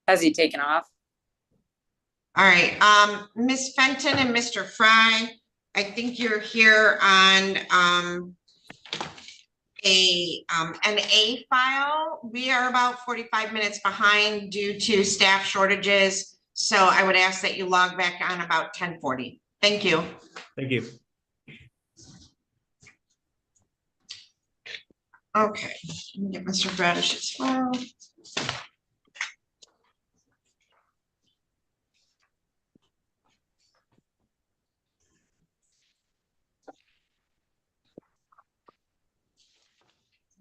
Has he taken off? All right, Ms. Fenton and Mr. Fry, I think you're here on an A file. We are about 45 minutes behind due to staff shortages. So I would ask that you log back on about 10:40. Thank you. Thank you. Okay, let me get Mr. Bradish's file.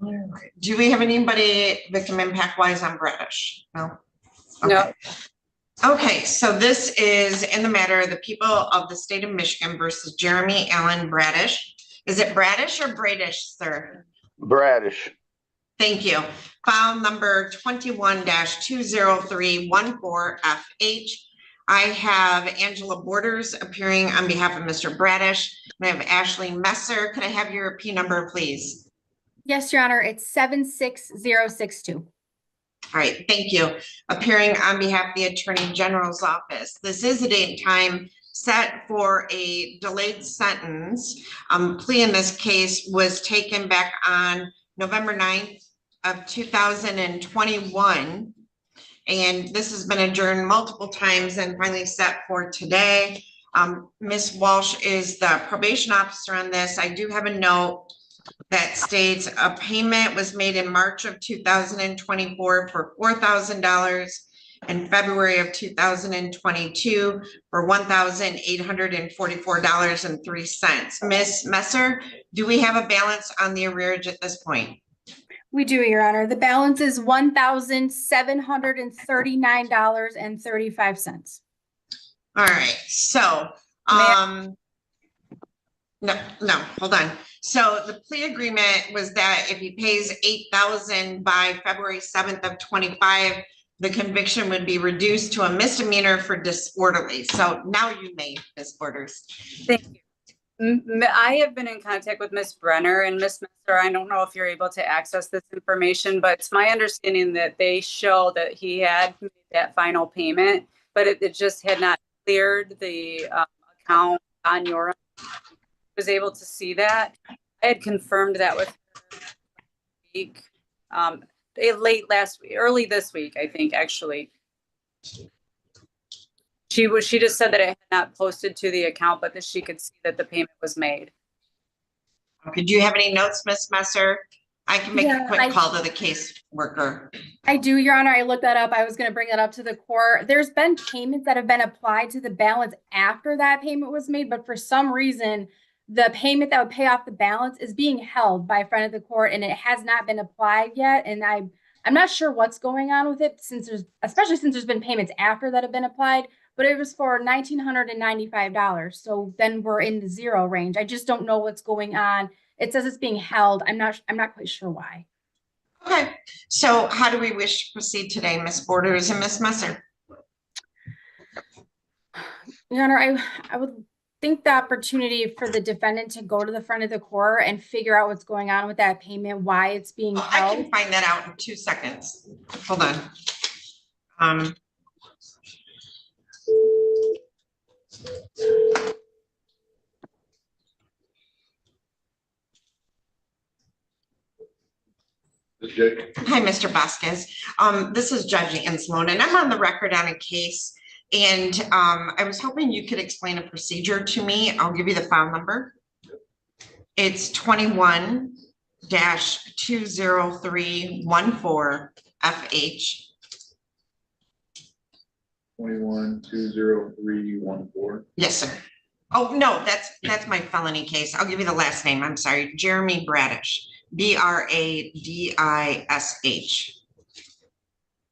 All right. Do we have anybody victim impact wise on Bradish? No. Okay. No. Okay, so this is in the matter of the people of the state of Michigan versus Jeremy Allen Bradish. Is it Bradish or Bradish, sir? Bradish. Thank you. File number 21-20314FH. I have Angela Borders appearing on behalf of Mr. Bradish. I have Ashley Messer. Could I have your P number, please? Yes, Your Honor, it's 76062. All right, thank you. Appearing on behalf of the Attorney General's office. This is a date and time set for a delayed sentence. Plea in this case was taken back on November 9th of 2021. And this has been adjourned multiple times and finally set for today. Ms. Walsh is the probation officer on this. I do have a note that states a payment was made in March of 2024 for $4,000 in February of 2022 for $1,844.03. Ms. Messer, do we have a balance on the arrearage at this point? We do, Your Honor. The balance is $1,739.35. All right, so no, hold on. So the plea agreement was that if he pays $8,000 by February 7th of 25, the conviction would be reduced to a misdemeanor for disorderly. So now you may, Ms. Borders. Thank you. I have been in contact with Ms. Brenner and Ms. Messer. I don't know if you're able to access this information, but it's my understanding that they show that he had made that final payment, but it just had not cleared the account on your end. Was able to see that. I had confirmed that with her week, late last week, early this week, I think, actually. She just said that it had not posted to the account, but that she could see that the payment was made. Okay, do you have any notes, Ms. Messer? I can make a quick call to the case worker. I do, Your Honor. I looked that up. I was going to bring that up to the court. There's been payments that have been applied to the balance after that payment was made, but for some reason, the payment that would pay off the balance is being held by a friend of the court, and it has not been applied yet. And I'm not sure what's going on with it, especially since there's been payments after that have been applied. But it was for $1,995. So then we're in the zero range. I just don't know what's going on. It says it's being held. I'm not quite sure why. Okay, so how do we wish to proceed today, Ms. Borders and Ms. Messer? Your Honor, I would think the opportunity for the defendant to go to the front of the court and figure out what's going on with that payment, why it's being held. I can find that out in 2 seconds. Hold on. Hi, Mr. Vasquez. This is Judge Ansloan, and I'm on the record on a case. And I was hoping you could explain a procedure to me. I'll give you the file number. It's 21-20314FH. 21-20314. Yes, sir. Oh, no, that's my felony case. I'll give you the last name. I'm sorry. Jeremy Bradish. B-R-A-D-I-S-H.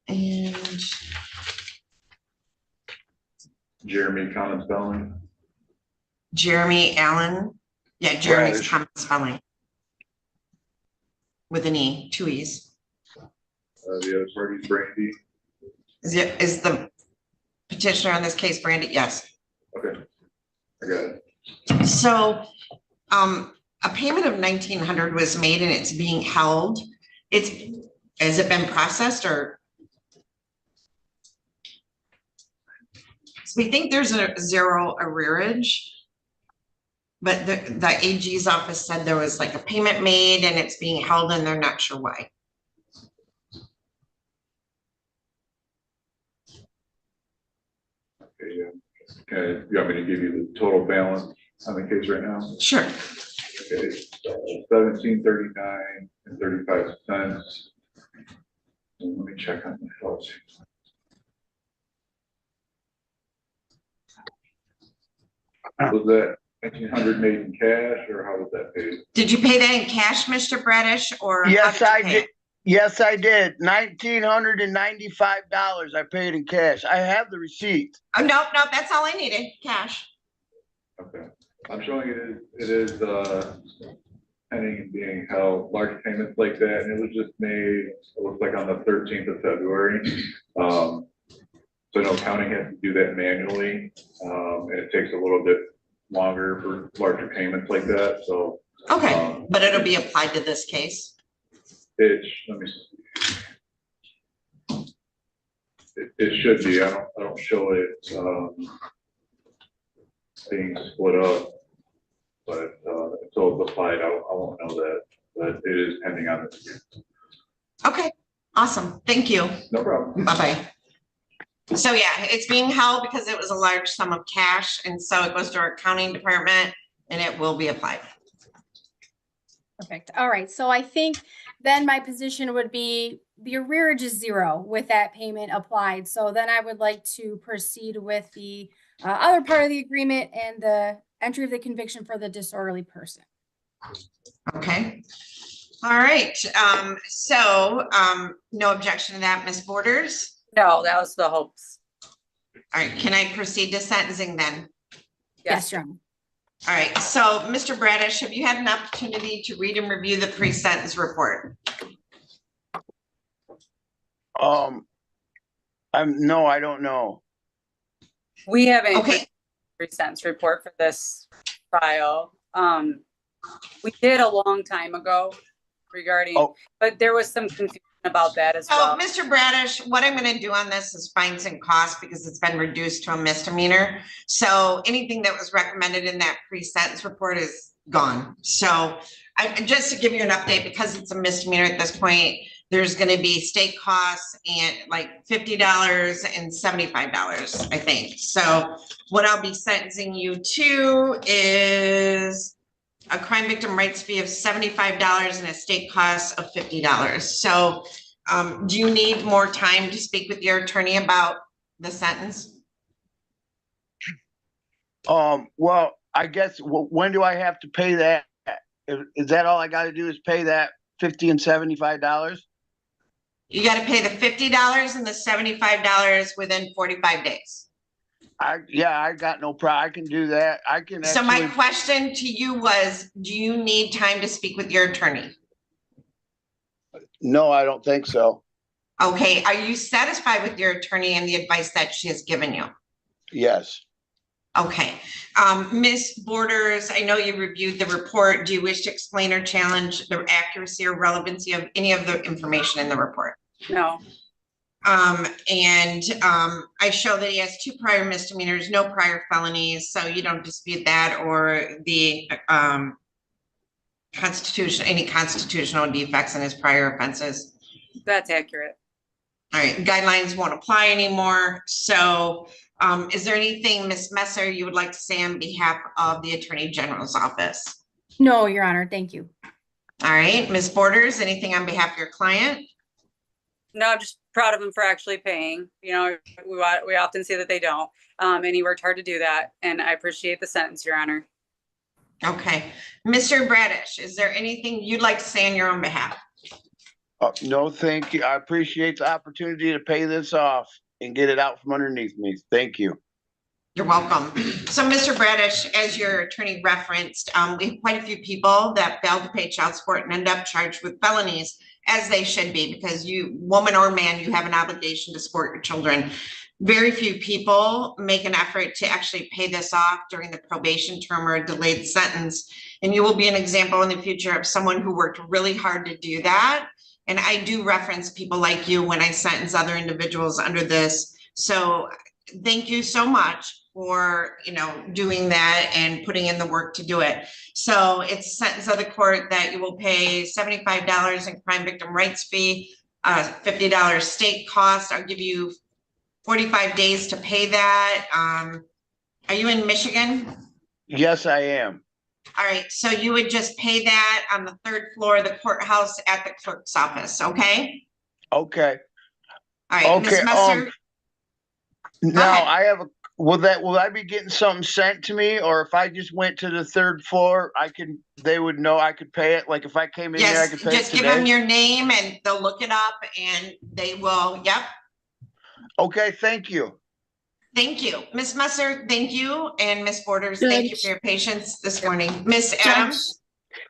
And Jeremy, common spelling. Jeremy Allen. Yeah, Jeremy's Bradish. common spelling. With an E, 2 E's. The other party's Brandy. Is the petitioner on this case Brandy? Yes. Okay, I got it. So a payment of 1,900 was made and it's being held. Has it been processed or? So we think there's a zero arrearage. But the AG's office said there was like a payment made and it's being held and they're not sure why. Okay, yeah. Okay, you want me to give you the total balance on the case right now? Sure. Okay, 1739 and 35 cents. And let me check on the health. Was that 1,900 made in cash or how was that paid? Did you pay that in cash, Mr. Bradish, or? Yes, how I you pay did. it? Yes, I did. $1,995 I paid in cash. I have the receipt. Oh, no, that's all I needed, cash. Okay, I'm showing it is pending and being held, large payments like that, and it was just made, it looks like on the 13th of February. So I know counting has to do that manually, and it takes a little bit longer for larger payments like that, so. Okay, but it'll be applied to this case. Let me see. It should be, I don't show it, being split up, but, until it's applied, I won't know that, but it is pending on this. Okay, awesome. Thank you. No problem. Bye-bye. So yeah, it's being held because it was a large sum of cash, and so it goes to our accounting department and it will be applied. Perfect. All right. So I think then my position would be the arrearage is zero with that payment applied. So then I would like to proceed with the other part of the agreement and the entry of the conviction for the disorderly person. Okay. All right. No objection to that, Ms. Borders. No, that was the hopes. All right, can I proceed to sentencing then? Yes, Your Honor. All right, so Mr. Bradish, have you had an opportunity to read and review the pre-sentence report? No, I don't know. We haven't Okay, pre-sentence report for this file. We did a long time ago regarding, Oh. but there was some confusion about that as so well. Mr. Bradish, what I'm gonna do on this is fines and costs because it's been reduced to a misdemeanor. So anything that was recommended in that pre-sentence report is gone. So just to give you an update, because it's a misdemeanor at this point, there's gonna be state costs and like $50 and $75, I think. So what I'll be sentencing you to is a crime victim rights fee of $75 and a state cost of $50. So do you need more time to speak with your attorney about the sentence? Well, I guess, when do I have to pay that? Is that all I gotta do is pay that $50 and $75? You gotta pay the $50 and the $75 within 45 days. I got no problem. I can do that. I can So my actually, question to you was, do you need time to speak with your attorney? no, I don't think so. Okay, are you satisfied with your attorney and the advice that she has given you? Yes. Okay, Ms. Borders, I know you reviewed the report. Do you wish to explain or challenge the accuracy or relevancy of any of the information in the report? No, I show that he has 2 prior misdemeanors, no prior felonies, so you don't dispute that or the any constitutional defects in his prior offenses. that's accurate. All right, guidelines won't apply anymore. So is there anything, Ms. Messer, you would like to say on behalf of the Attorney General's office? No, Your Honor. Thank you. All right, Ms. Borders, anything on behalf of your client? No, I'm just proud of him for actually paying. You know, we often say that they don't, and he worked hard to do that. And I appreciate the sentence, Your Honor. Okay, Mr. Bradish, is there anything you'd like to say on your own behalf? No, thank you. I appreciate the opportunity to pay this off and get it out from underneath me. Thank you. You're welcome. So, Mr. Bradish, as your attorney referenced, we have quite a few people that fail to pay child support and end up charged with felonies as they should be, because you, woman or man, you have an obligation to support your children. Very few people make an effort to actually pay this off during the probation term or a delayed sentence. And you will be an example in the future of someone who worked really hard to do that. And I do reference people like you when I sentence other individuals under this. So thank you so much for, you know, doing that and putting in the work to do it. So it's a sentence of the court that you will pay $75 in crime victim rights fee, $50 state cost. I'll give you 45 days to pay that. Are you in Michigan? Yes, I am. All right, so you would just pay that on the third floor of the courthouse at the clerk's office, okay? Okay. All right, Ms. Okay, Messer, Now ahead. I have a, will I be getting something sent to me, or if I just went to the third floor, they would know I could pay it? Like if I came in there, I Yes, could pay it just give them today? your name and they'll look it up and they will, yep. Okay, thank you. Thank you. Ms. Messer, thank you. And Ms. Borders, thank you Judge. for your patience this morning. Ms. Adams?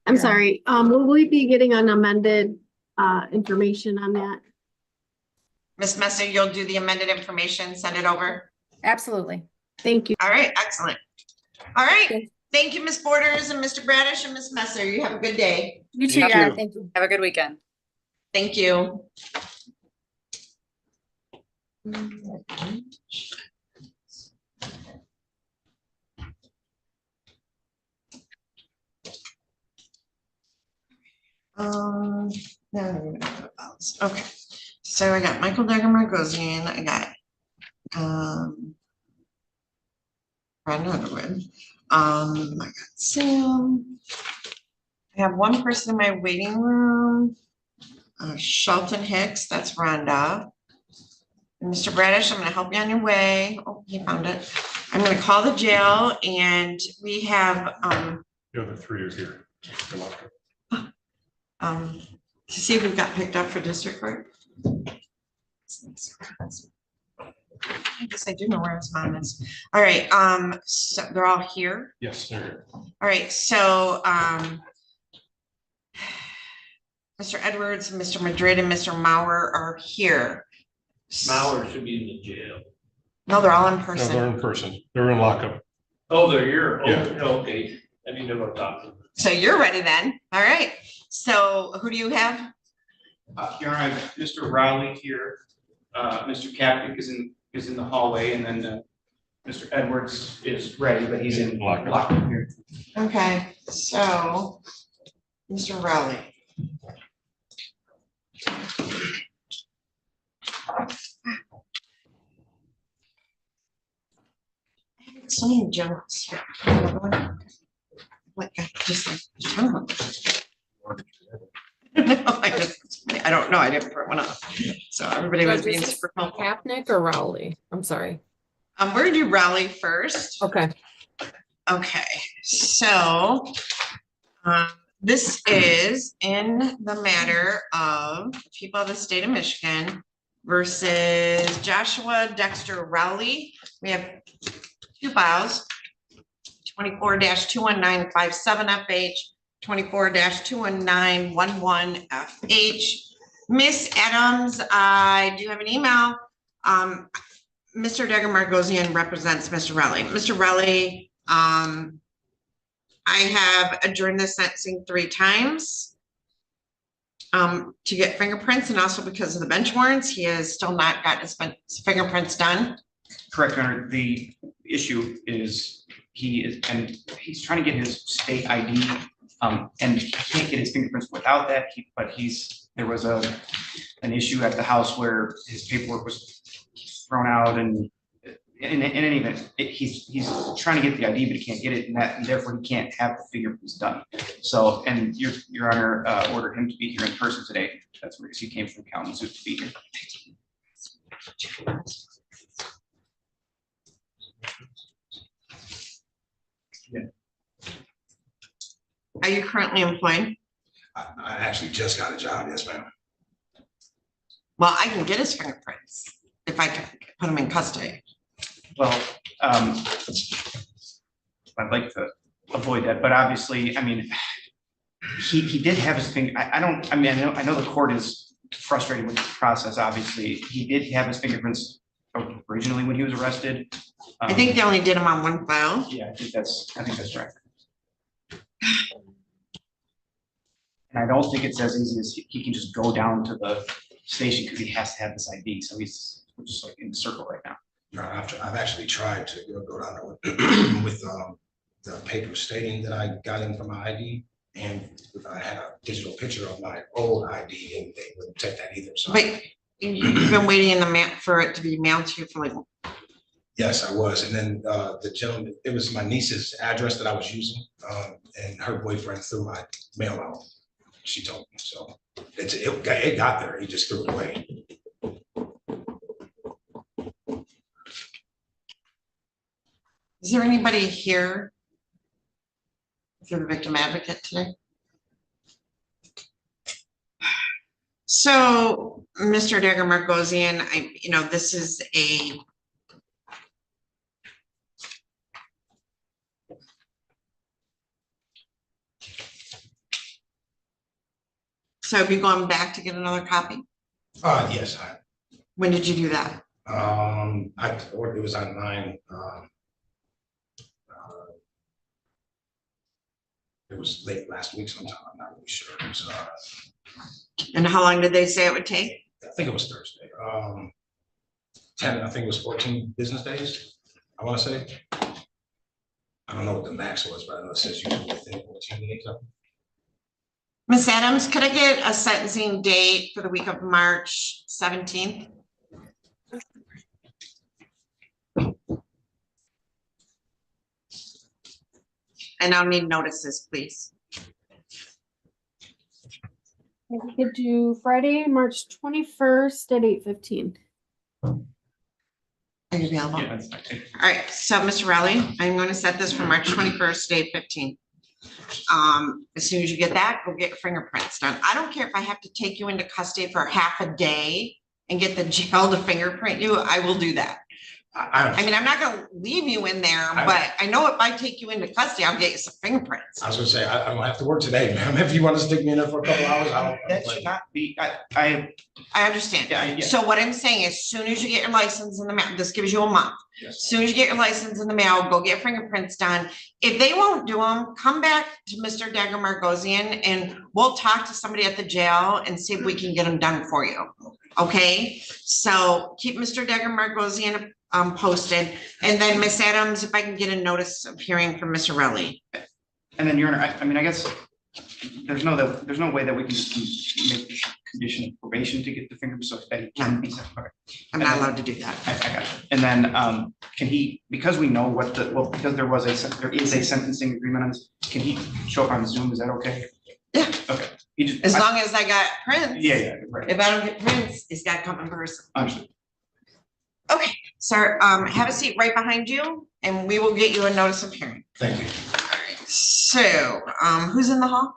I'm sorry, will we be getting an amended, information on that? Ms. Messer, you'll do the amended information, send it over. Absolutely. Thank you. All right, excellent. All right, Okay. thank you, Ms. Borders and Mr. Bradish and Ms. Messer. You have a good day. You too, You Yara. too. Thank you. Have a good weekend. Thank you. No, okay, so I got Michael Dagger-Margosian, I got, Brad Underwood, I got Sam. I have one person in my waiting room, Shelton Hicks, that's Rhonda. And Mr. Bradish, I'm gonna help you on your way. Oh, he found it. I'm gonna call the jail and we have, The other three are here. Come on. to see if we got picked up for district court. I guess I do know where his mom is. All right, so they're all here. Yes, sir. All right, so, Mr. Edwards, Mr. Madrid, and Mr. Mauer are here. Mauer should be in the jail. No, they're all in No, person. they're in person. They're in lockup. Oh, they're here. Oh, Yeah. okay. I didn't know what talking. So you're ready then. All right. So who do you have? Your Honor, I have Mr. Rowley here, Mr. Kapnick is in the hallway, and then Mr. Edwards is ready, but he's in Lockup. lockup here. Okay, so Mr. Rowley. So many jokes. Like, just like, no, I don't know. I didn't print one up. So everybody was being super helpful. Kapnick or Rowley? I'm sorry. We're gonna do Rowley first. Okay. Okay, so this is in the matter of people of the state of Michigan versus Joshua Dexter Rowley. We have two files, 24-21957 FH, 24-21911 FH. Miss Adams, I do have an email. Mr. Dagger-Margosian represents Mr. Rowley. Mr. Rowley, I have adjourned the sentencing 3 times to get fingerprints, and also because of the bench warrants, he has still not got his fingerprints done. Correct, Your Honor. The issue is he's trying to get his state ID, and he can't get his fingerprints without that. There was an issue at the house where his paperwork was thrown out, and in any event, he's trying to get the ID, but he can't get it, and therefore he can't have the fingerprints done. So, and Your Honor ordered him to be here in person today. That's because he came from Kalamazoo to be here. Are you currently employed? I actually just got a job, yes, ma'am. Well, I can get his fingerprints if I can put him in custody. Well, I'd like to avoid that, but obviously, I mean, he did have his finger, I know the court is frustrated with the process, obviously. He did have his fingerprints originally when he was arrested. I think they only did them on one file. Yeah, I think that's right. And I don't think it's as easy as he can just go down to the station because he has to have this ID. So he's just like in the circle right now. No, I've actually tried to go down there with the paper stating that I got in for my ID, and I had a digital picture of my old ID, and they wouldn't take that either. So But you've been waiting in the mail for it to be mailed to you for like. yes, I was. And then the gentleman, it was my niece's address that I was using, and her boyfriend threw my mail out. She told me. So it got there. He just threw it away. Is there anybody here for the victim advocate today? So, Mr. Dagger Margosian, this is a so have you gone back to get another copy? Yes, When did you do that? it was online. It was late last week sometime. I'm not really sure. It was, And how long did they say it would take? I think it was Thursday. 10, I think it was 14 business days, I want to say. I don't know what the max was, but I know it says usually within 14 days. Ms. Adams, could I get a sentencing date for the week of March 17th? And I'll need notices, please. We could do Friday, March 21st at 8:15. Are you available? Yeah, that's fine. All right, so Mr. Rowley, I'm going to set this for March 21st, at 8:15. As soon as you get that, go get your fingerprints done. I don't care if I have to take you into custody for half a day and get the jail to fingerprint you, I will do that. I mean, I'm not gonna leave you in there, but I know if I take you into custody, I'll get you some fingerprints. I was gonna say, I don't have to work today, ma'am. If you want to stick me in there for a couple hours, That should not be, I understand. Yeah. So what I'm saying, as soon as you get your license in the mail, this gives you a month. Yes. As soon as you get your license in the mail, go get fingerprints done. If they won't do them, come back to Mr. Dagger Margosian and we'll talk to somebody at the jail and see if we can get them done for you. Okay, so keep Mr. Dagger Margosian posted, and then Miss Adams, if I can get a notice of hearing from Mr. Rowley. And then Your Honor, I mean, I guess there's no way that we can just make this a condition of probation to get the fingerprints so that he can be sent. Okay. I'm not allowed to do that. I got it. And then can he, because we know because there is a sentencing agreement on this, can he show up on Zoom? Is that okay? Yeah. Okay. As long as I got prints. Yeah, right. If I don't get prints, it's got to come in person. Understood. Okay, sir, have a seat right behind you and we will get you a notice of hearing. Thank you. All right, so, who's in the hall?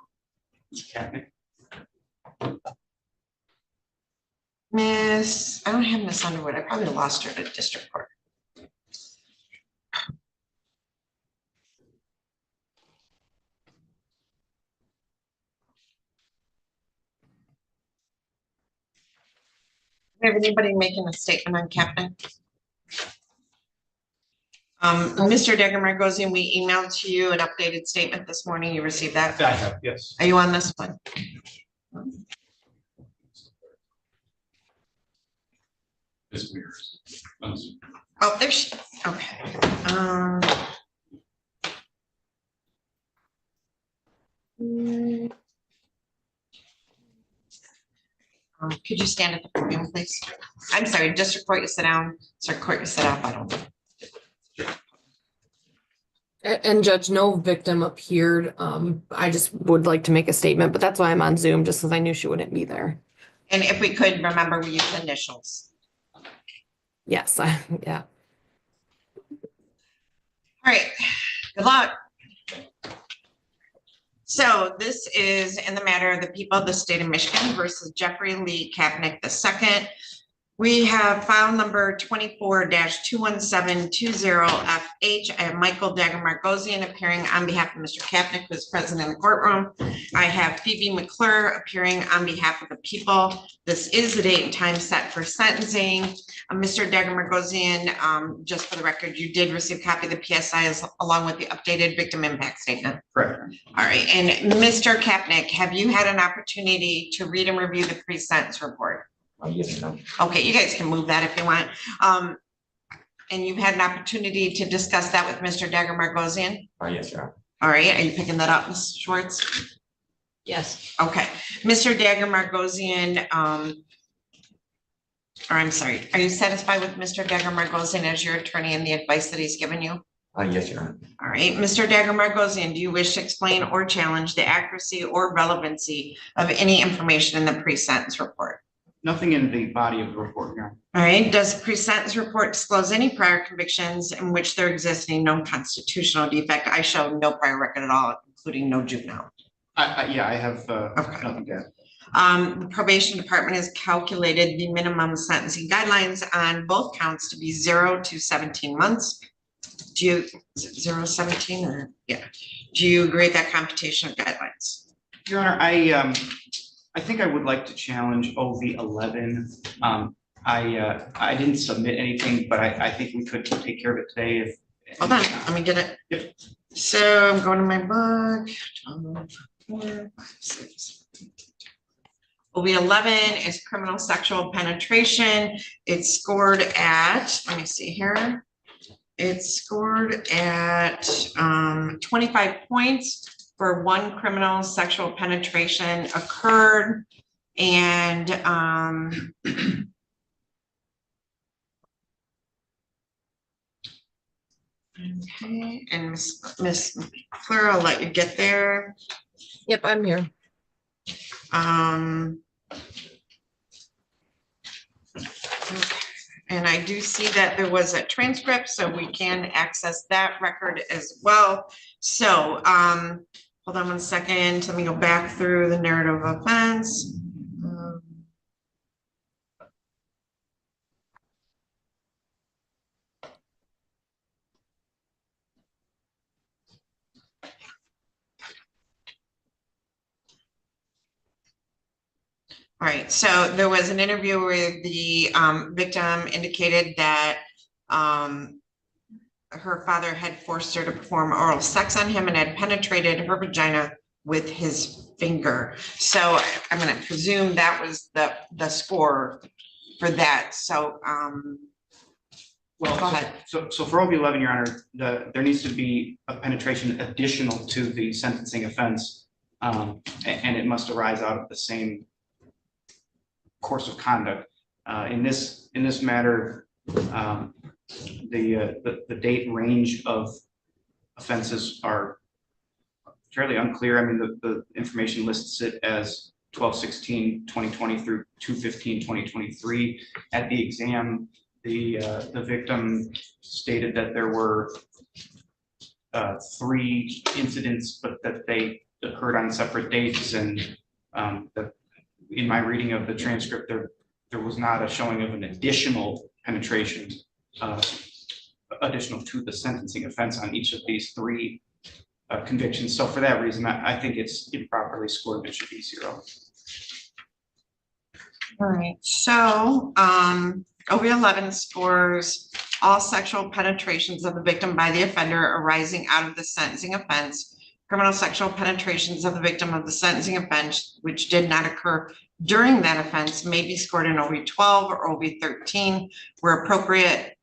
Miss, I don't have Miss Underwood. I probably lost her to district court. Have anybody making a statement on Captain? Mr. Dagger Margosian, we emailed to you an updated statement this morning. You received that? I have, yes. Are you on this one? It's weird. Oh, there she, okay. Could you stand at the podium, please? I'm sorry, district court, you sit down. Circuit court, you sit up. I don't know. And Judge, no victim appeared. I just would like to make a statement, but that's why I'm on Zoom, just because I knew she wouldn't be there. And if we could remember, we use initials. Yes, yeah. All right, good luck. So this is in the matter of the people of the state of Michigan versus Jeffrey Lee Kapnick II. We have file number 24-21720FH. I have Michael Dagger Margosian appearing on behalf of Mr. Kapnick, who is present in the courtroom. I have Phoebe McClure appearing on behalf of the people. This is the date and time set for sentencing. Mr. Dagger Margosian, just for the record, you did receive a copy of the PSI along with the updated victim impact statement. Correct. All right, and Mr. Kapnick, have you had an opportunity to read and review the pre-sentence report? Yes, ma'am. Okay, you guys can move that if you want. And you've had an opportunity to discuss that with Mr. Dagger Margosian? Yes, Your Honor. All right, are you picking that up, Ms. Schwartz? Yes. Okay, Mr. Dagger Margosian, or I'm sorry, are you satisfied with Mr. Dagger Margosian as your attorney and the advice that he's given you? Yes, Your Honor. All right, Mr. Dagger Margosian, do you wish to explain or challenge the accuracy or relevancy of any information in the pre-sentence report? Nothing in the body of the report, Your Honor. All right, does the pre-sentence report disclose any prior convictions in which there exists a known constitutional defect? I show no prior record at all, including no juvenile. Yeah, I have Okay. nothing to add. The probation department has calculated the minimum sentencing guidelines on both counts to be 0 to 17 months. Do you, is it 0 to 17 or, yeah. Do you agree with that computation of guidelines? Your Honor, I think I would like to challenge OV 11. I didn't submit anything, but I think we could take care of it today if. Hold on, let me get it. Yep. So I'm going to my book. 4, 5, 6. OV 11 is criminal sexual penetration. It's scored at, let me see here. It's scored at 25 points for one criminal sexual penetration occurred. And okay, and Miss McClure, I'll let you get there. Yep, I'm here. And I do see that there was a transcript, so we can access that record as well. So hold on 1 second. Let me go back through the narrative of offense. All right, so there was an interview where the victim indicated that her father had forced her to perform oral sex on him and had penetrated her vagina with his finger. So I'm going to presume that was the score for that. So Well, go ahead. so for OV 11, Your Honor, there needs to be a penetration additional to the sentencing offense, and it must arise out of the same course of conduct. In this matter, the date range of offenses are fairly unclear. I mean, the information lists it as 12/16/2020 through 2/15/2023. At the exam, the victim stated that there were 3 incidents, but that they occurred on separate dates, and that in my reading of the transcript, there was not a showing of an additional penetration additional to the sentencing offense on each of these 3 convictions. So for that reason, I think it's improperly scored. It should be 0. All right, so OV 11 scores all sexual penetrations of the victim by the offender arising out of the sentencing offense. Criminal sexual penetrations of the victim of the sentencing offense, which did not occur during that offense, may be scored in OV 12 or OV 13 where appropriate,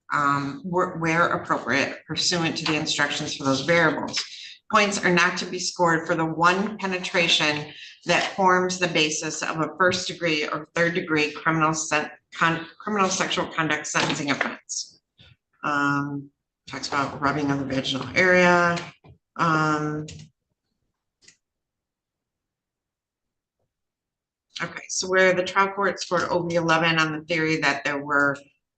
pursuant to the instructions for those variables. Points are not to be scored for the one penetration that forms the basis of a 1st degree or 3rd degree criminal sexual conduct sentencing offense. Talks about rubbing of the vaginal area. Okay, so where the trial court scored OV 11 on the theory that there were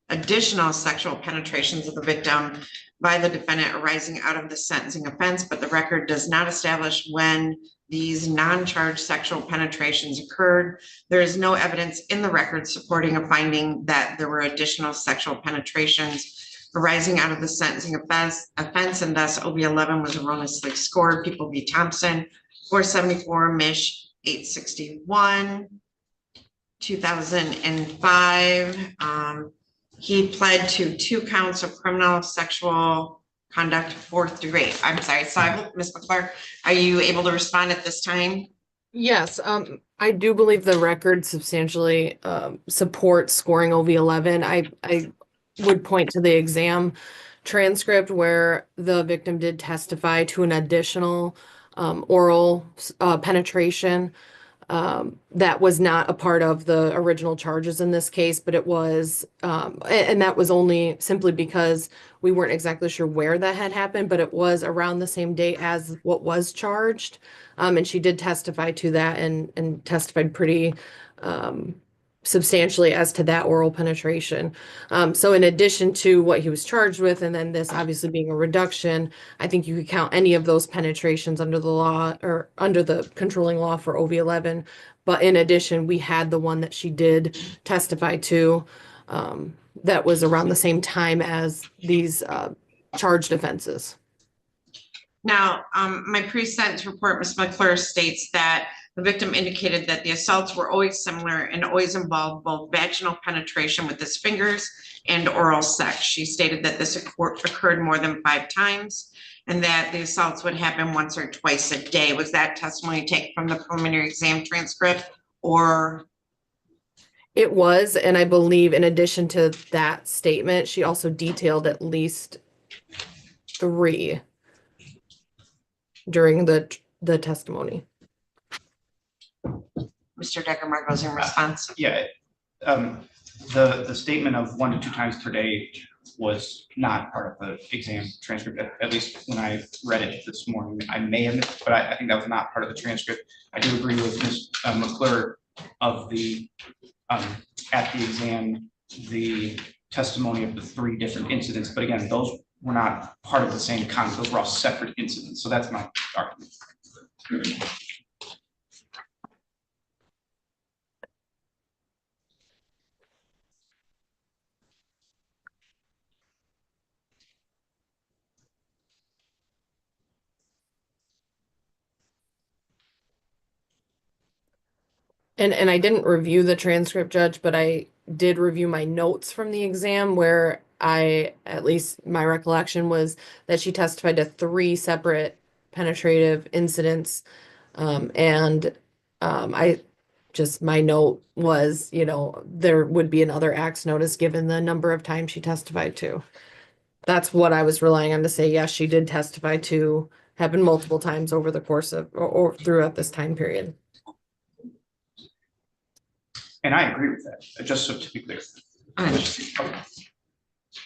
additional sexual penetrations of the victim, by the defendant arising out of the sentencing offense, but the record does not establish when these non-charged sexual penetrations occurred. There is no evidence in the record supporting a finding that there were additional sexual penetrations arising out of the sentencing offense, and thus OB 11 was erroneously scored. People v. Thompson, 474, Mish 861, 2005. He pled to 2 counts of criminal sexual conduct, 4th degree. I'm sorry, so I hope, Ms. McClure, are you able to respond at this time? Yes, I do believe the record substantially supports scoring OV 11. I would point to the exam transcript where the victim did testify to an additional oral penetration that was not a part of the original charges in this case, but it was, and that was only simply because we weren't exactly sure where that had happened, but it was around the same day as what was charged. And she did testify to that and testified pretty substantially as to that oral penetration. So in addition to what he was charged with, and then this obviously being a reduction, I think you could count any of those penetrations under the law or under the controlling law for OV 11. But in addition, we had the one that she did testify to that was around the same time as these charged offenses. Now, my pre-sentence report, Ms. McClure, states that the victim indicated that the assaults were always similar and always involved both vaginal penetration with his fingers and oral sex. She stated that this occurred more than 5 times and that the assaults would happen once or twice a day. Was that testimony taken from the preliminary exam transcript, or? It was, and I believe in addition to that statement, she also detailed at least 3 during the testimony. Mr. Decker-Marcos in response. Yeah, the statement of 1 to 2 times per day was not part of the exam transcript, at least when I read it this morning. I may have missed, but I think that was not part of the transcript. I do agree with Ms. McClure of the, at the exam, the testimony of the 3 different incidents, but again, those were not part of the same concept. Those were all separate incidents, so that's my argument. And I didn't review the transcript, Judge, but I did review my notes from the exam where at least my recollection was that she testified to 3 separate penetrative incidents. My note was, there would be another acts notice given the number of times she testified to. That's what I was relying on to say, yes, she did testify to, happened multiple times over the course of, or throughout this time period. And I agree with that, just so to be clear.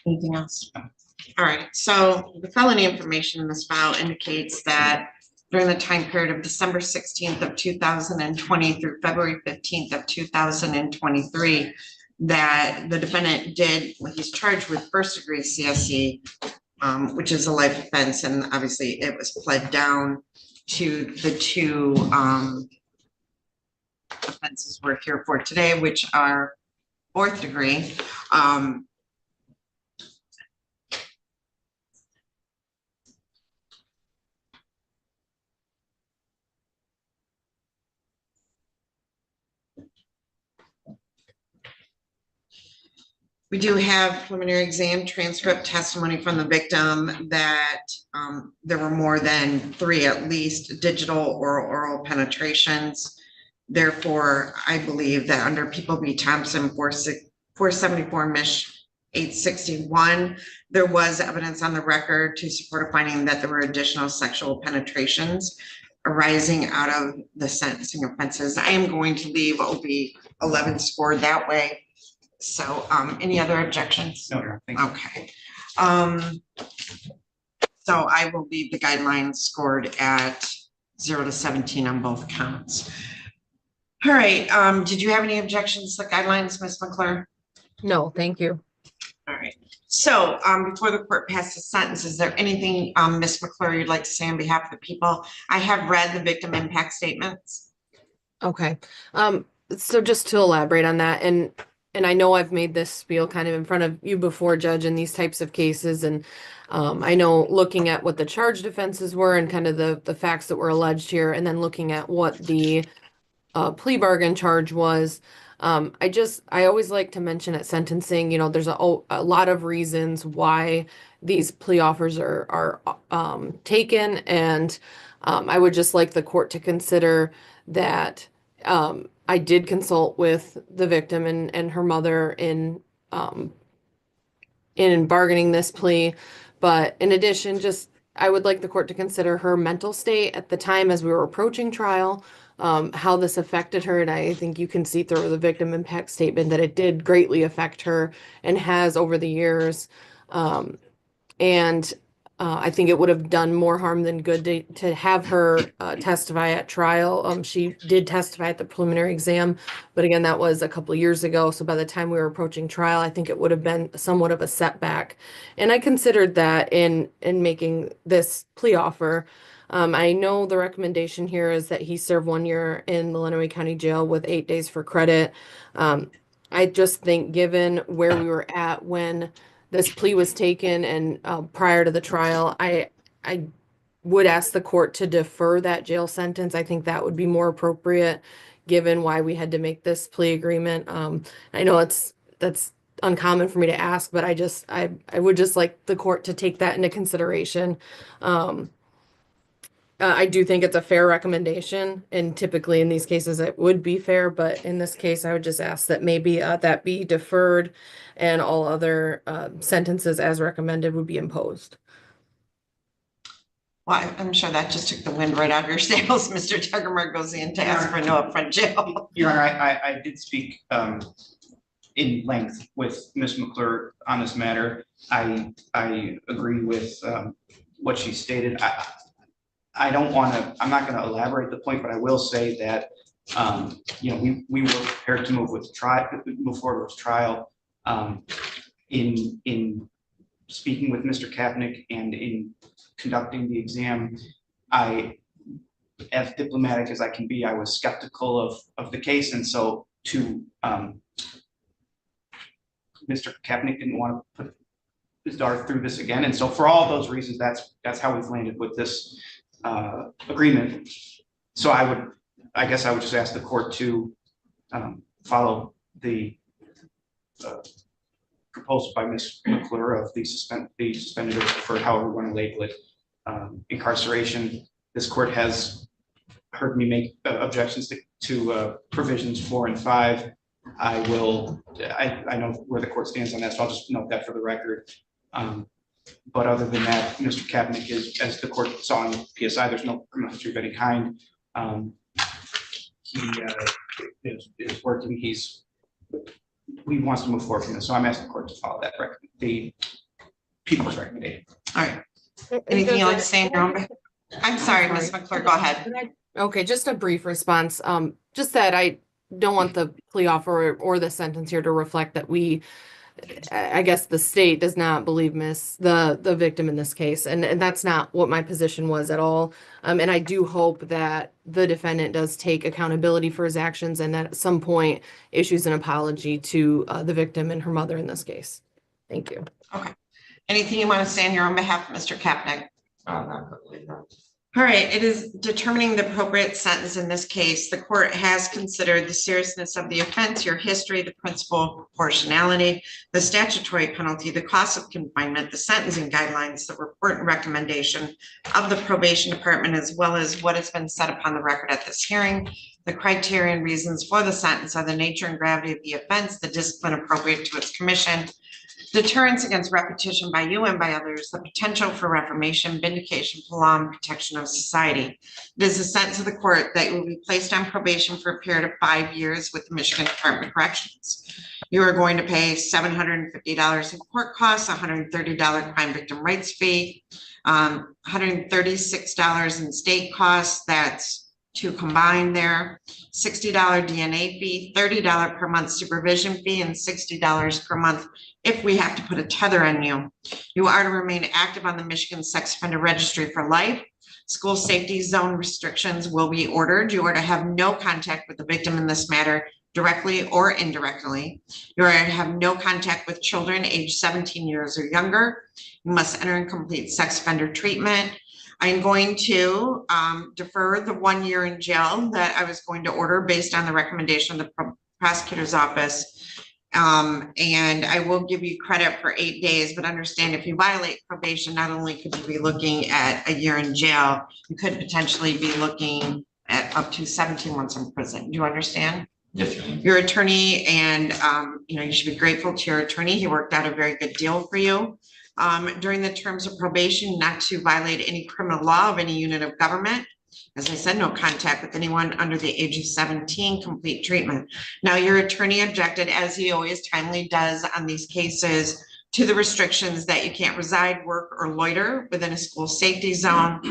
Anything else? All right, so the felony information in this file indicates that during the time period of December 16th of 2020 through February 15th of 2023, that the defendant did, when he's charged with 1st degree CSE, which is a life offense, and obviously it was pled down to the 2 offenses we're here for today, which are 4th degree. We do have preliminary exam transcript testimony from the victim that there were more than 3 at least digital or oral penetrations. Therefore, I believe that under People v. Thompson 474 Mish 861, there was evidence on the record to support a finding that there were additional sexual penetrations arising out of the sentencing offenses. I am going to leave OB 11 scored that way. So any other objections? No, thank you. Okay. So I will leave the guidelines scored at 0 to 17 on both counts. All right, did you have any objections to the guidelines, Ms. McClure? No, thank you. All right, so before the court passes sentence, is there anything, Ms. McClure, you'd like to say on behalf of the people? I have read the victim impact statements. Okay, so just to elaborate on that, and I know I've made this spiel kind of in front of you before, Judge, in these types of cases, and I know looking at what the charge defenses were and kind of the facts that were alleged here, and then looking at what the plea bargain charge was. I always like to mention at sentencing, you know, there's a lot of reasons why these plea offers are taken, and I would just like the court to consider that I did consult with the victim and her mother in bargaining this plea, but in addition, just I would like the court to consider her mental state at the time as we were approaching trial, how this affected her. And I think you can see through the victim impact statement that it did greatly affect her and has over the years. And I think it would have done more harm than good to have her testify at trial. She did testify at the preliminary exam, but again, that was a couple of years ago. So by the time we were approaching trial, I think it would have been somewhat of a setback. And I considered that in making this plea offer. I know the recommendation here is that he serve 1 year in the Lenawee County Jail with 8 days for credit. I just think given where we were at when this plea was taken and prior to the trial, I would ask the court to defer that jail sentence. I think that would be more appropriate given why we had to make this plea agreement. I know that's uncommon for me to ask, but I would just like the court to take that into consideration. I do think it's a fair recommendation, and typically in these cases it would be fair, but in this case, I would just ask that maybe that be deferred and all other sentences as recommended would be imposed. Well, I'm sure that just took the wind right out of your sails, Mr. Tuggermer goes in to ask for no upfront jail. Your Honor, I did speak in length with Ms. McClure on this matter. I agree with what she stated. I'm not going to elaborate the point, but I will say that, you know, we were prepared to move forward with trial. In speaking with Mr. Kapnick and in conducting the exam, as diplomatic as I can be, I was skeptical of the case. And so Mr. Kapnick didn't want to put his daughter through this again. And so for all those reasons, that's how we've landed with this agreement. So I guess I would just ask the court to follow the proposal by Ms. McClure of the suspended or deferred, however we want to label it, incarceration. This court has heard me make objections to provisions 4 and 5. I know where the court stands on that, so I'll just note that for the record. But other than that, Mr. Kapnick is, as the court saw in the PSI, there's no criminal history of any kind. He is working. He wants to move forward from this. So I'm asking the court to follow that the people's recommendation. All right. Anything you'd like to say in your own behalf? I'm sorry, Ms. McClure, go ahead. Okay, just a brief response. Just that I don't want the plea offer or the sentence here to reflect that I guess the state does not believe the victim in this case. And that's not what my position was at all. And I do hope that the defendant does take accountability for his actions and that at some point issues an apology to the victim and her mother in this case. Thank you. Okay. Anything you want to say on your own behalf, Mr. Kapnick? Not really, no. All right, it is determining the appropriate sentence in this case. The court has considered the seriousness of the offense, your history, the principle of proportionality, the statutory penalty, the cost of confinement, the sentencing guidelines, the report and recommendation of the probation department, as well as what has been said upon the record at this hearing. The criteria and reasons for the sentence are the nature and gravity of the offense, the discipline appropriate to its commission, deterrence against repetition by you and by others, the potential for reformation, vindication for law, and protection of society. It is the sentence of the court that you will be placed on probation for a period of 5 years with the Michigan Department of Corrections. You are going to pay $750 in court costs, $130 crime victim rights fee, $136 in state costs. That's two combined there, $60 DNA fee, $30 per month supervision fee, and $60 per month if we have to put a tether on you. You are to remain active on the Michigan Sex Offender Registry for life. School safety zone restrictions will be ordered. You are to have no contact with the victim in this matter, directly or indirectly. You are to have no contact with children aged 17 years or younger. You must enter and complete sex offender treatment. I'm going to defer the 1 year in jail that I was going to order based on the recommendation of the prosecutor's office. And I will give you credit for 8 days, but understand if you violate probation, not only could you be looking at a year in jail, you could potentially be looking at up to 17 months in prison. Do you understand? Yes, Your Honor. Your attorney, and you should be grateful to your attorney. He worked out a very good deal for you. During the terms of probation, not to violate any criminal law of any unit of government. As I said, no contact with anyone under the age of 17, complete treatment. Now, your attorney objected, as he always timely does on these cases, to the restrictions that you can't reside, work, or loiter within a school safety zone,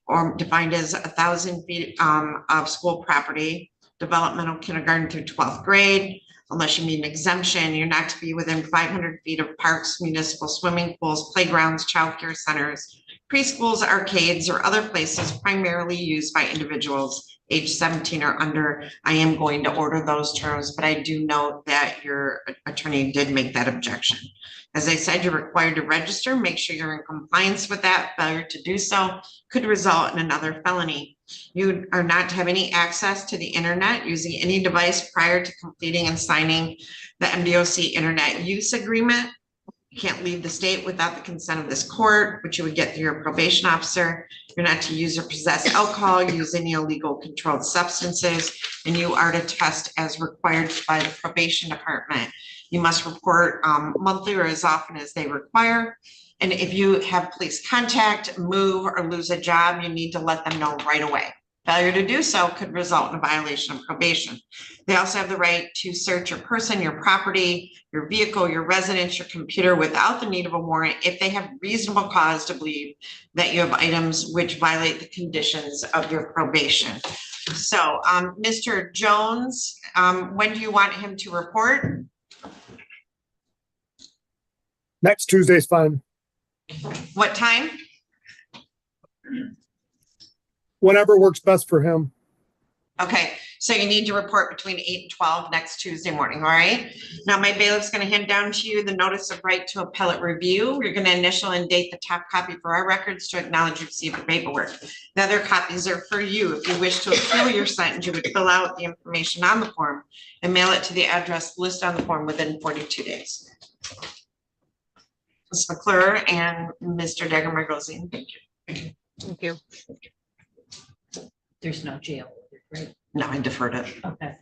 or defined as 1,000 feet of school property, developmental kindergarten through 12th grade. Unless you need an exemption, you're not to be within 500 feet of parks, municipal swimming pools, playgrounds, childcare centers, preschools, arcades, or other places primarily used by individuals age 17 or under. I am going to order those terms, but I do note that your attorney did make that objection. As I said, you're required to register. Make sure you're in compliance with that. Failure to do so could result in another felony. You are not to have any access to the internet using any device prior to completing and signing the MDOC Internet Use Agreement. You can't leave the state without the consent of this court, which you would get through your probation officer. You're not to use or possess alcohol, use any illegal controlled substances, and you are to test as required by the probation department. You must report monthly or as often as they require. And if you have police contact, move, or lose a job, you need to let them know right away. Failure to do so could result in a violation of probation. They also have the right to search your person, your property, your vehicle, your residence, your computer without the need of a warrant if they have reasonable cause to believe that you have items which violate the conditions of your probation. So, Mr. Jones, when do you want him to report? Next Tuesday's fine. What time? Whenever works best for him. Okay, so you need to report between 8 and 12 next Tuesday morning, all right? Now, my bailiff's gonna hand down to you the notice of right to appellate review. You're gonna initial and date the top copy for our records to acknowledge you received the paperwork. The other copies are for you. If you wish to appeal your sentence, you would fill out the information on the form and mail it to the address listed on the form within 42 days. Ms. McClure and Mr. Degemer-Gozine. Thank you. There's no jail, right? No, I deferred it. Okay.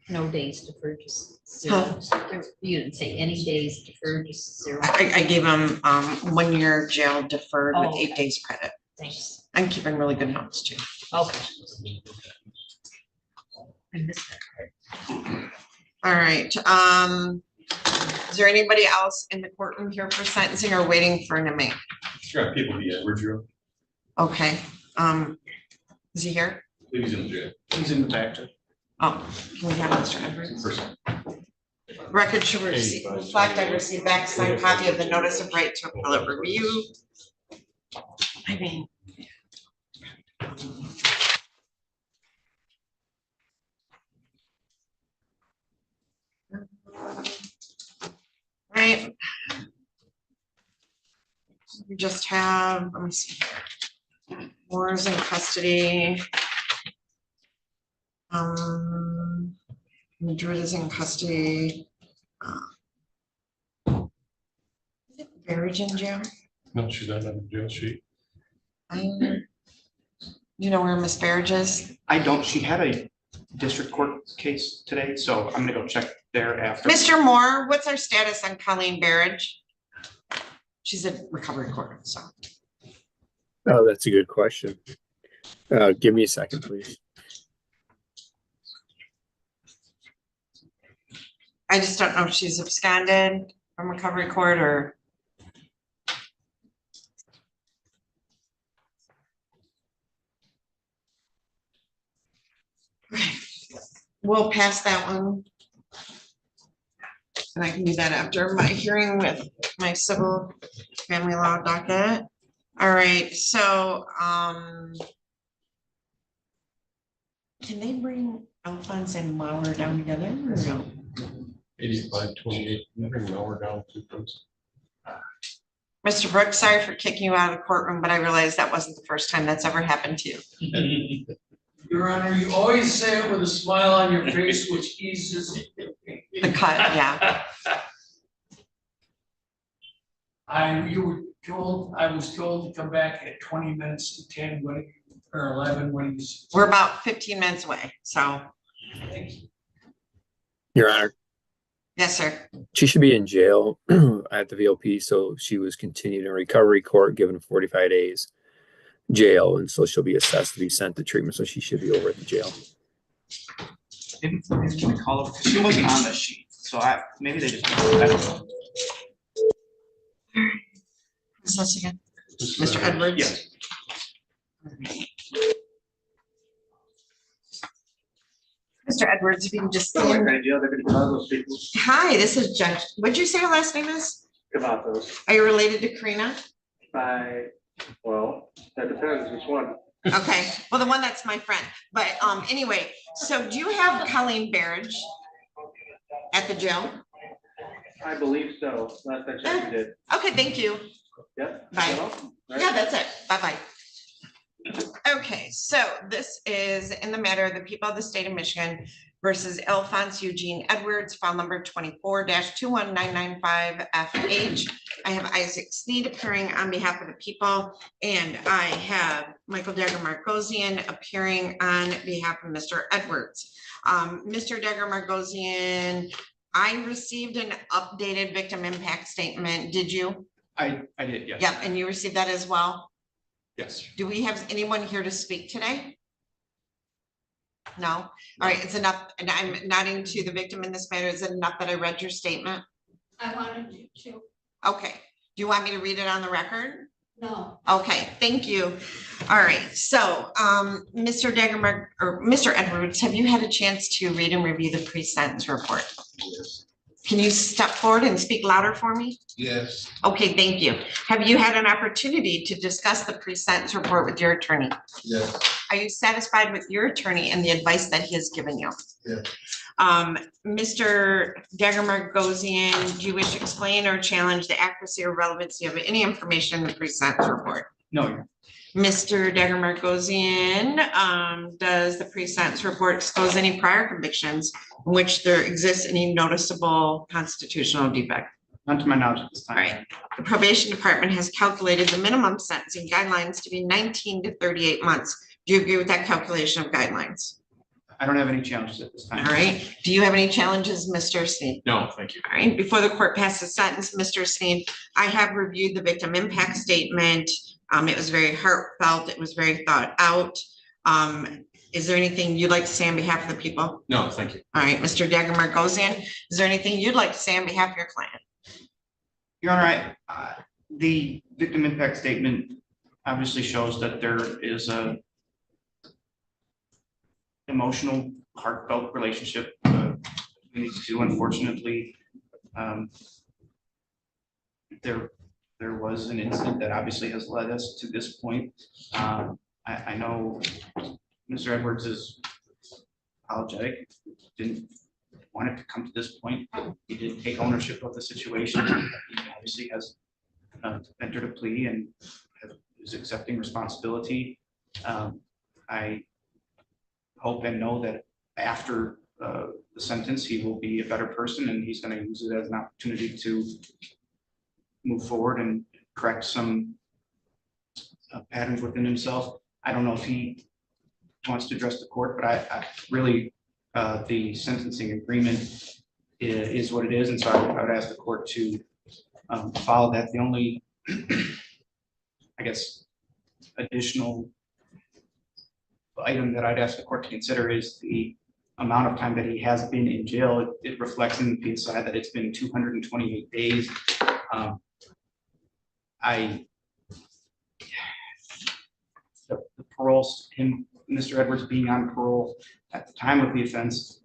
No days deferred, just zero. You didn't say any days deferred, just zero. I gave him 1 year jail deferred with Oh, 8 okay. days credit. Thanks. I'm keeping really good notes too. Okay. I missed that. All right, is there anybody else in the courtroom here for sentencing or waiting for an inmate? Got people to the Edwards room. Okay, is he here? He's in jail. He's in the back. Oh, can we have Mr. Edwards? First. Record should reflect I received back signed copy of the notice of right to appellate review. I mean. Right. We just have, let me see. Moore's in custody. Madrid is in custody. Barrage in jail. No, she's not on the jail sheet. You know where Miss Barrage is? I don't, she had a district court case today, so I'm gonna go check there after. Mr. Moore, what's our status on Colleen Barrage? She's at recovery court, so. Oh, that's a good question. Give me a second, please. I just don't know if she's absconded from recovery court or. We'll pass that one. And I can do that after my hearing with my civil family law docket. All right, so, can they bring Alphonse and Mauer down together or no? 85-28, bring Mauer down to those. Mr. Brooks, sorry for kicking you out of the courtroom, but I realized that wasn't the first time that's ever happened to you. Your Honor, you always say it with a smile on your face, which eases The cut, yeah. I was told to come back at 20 minutes to 10, or 11, when he's. We're about 15 minutes away, so, Your Honor, yes, sir. she should be in jail at the VOP, so she was continued in recovery court, given 45 days jail, and so she'll be assessed to be sent to treatment, so she should be over at the jail. Didn't we call her, because she wasn't on the sheet, so maybe they just, I don't know. Who's this again? Mr. Edwards? Yes. Mr. Edwards, if you can just stand. Hi, this is Judge. What'd you say your last name is? Cavatos. Are you related to Karina? Well, that depends which one. Okay, well, the one that's my friend, but anyway, so do you have Colleen Barrage at the jail? I believe so. Last I checked, you did. Okay, thank you. Yep. Bye. Yeah, that's it. Bye-bye. Okay, so this is in the matter of the people of the state of Michigan versus Alphonse Eugene Edwards, file number 24-21995FH. I have Isaac Sneed appearing on behalf of the people, and I have Michael Dagger-Margosian appearing on behalf of Mr. Edwards. Mr. Dagger-Margosian, I received an updated victim impact statement. Did you? I did, yes. Yep, and you received that as well? Yes. Do we have anyone here to speak today? No? All right, it's enough, and I'm nodding to the victim in this matter. Is it enough that I read your statement? I wanted you to. Okay, do you want me to read it on the record? No. Okay, thank you. All right, so, Mr. Daggermark, or Mr. Edwards, have you had a chance to read and review the pre-sentence report? Yes. Can you step forward and speak louder for me? Yes. Okay, thank you. Have you had an opportunity to discuss the pre-sentence report with your attorney? Yes. Are you satisfied with your attorney and the advice that he has given you? Yes. Mr. Dagger-Margosian, do you wish to explain or challenge the accuracy or relevancy of any information in the pre-sentence report? No. Mr. Dagger-Margosian, does the pre-sentence report expose any prior convictions in which there exists any noticeable constitutional defect? Not to my knowledge at this time. All right. The probation department has calculated the minimum sentencing guidelines to be 19 to 38 months. Do you agree with that calculation of guidelines? I don't have any challenges at this time. All right. Do you have any challenges, Mr. Sneed? No, thank you. All right. Before the court passes sentence, Mr. Sneed, I have reviewed the victim impact statement. It was very heartfelt. It was very thought out. Is there anything you'd like to say on behalf of the people? No, thank you. All right, Mr. Dagger-Margosian, is there anything you'd like to say on behalf of your client? Your Honor, the victim impact statement obviously shows that there is a emotional, heartfelt relationship between these two. Unfortunately, there was an incident that obviously has led us to this point. I know Mr. Edwards is apologetic, didn't want it to come to this point. He did take ownership of the situation. He obviously has entered a plea and is accepting responsibility. I hope and know that after the sentence, he will be a better person, and he's going to use it as an opportunity to move forward and correct some patterns within himself. I don't know if he wants to address the court, but I really, the sentencing agreement is what it is, and so I would ask the court to follow that. The only, I guess, additional item that I'd ask the court to consider is the amount of time that he has been in jail. It reflects in the PSI that it's been 228 days. The parole, Mr. Edwards being on parole at the time of the offense,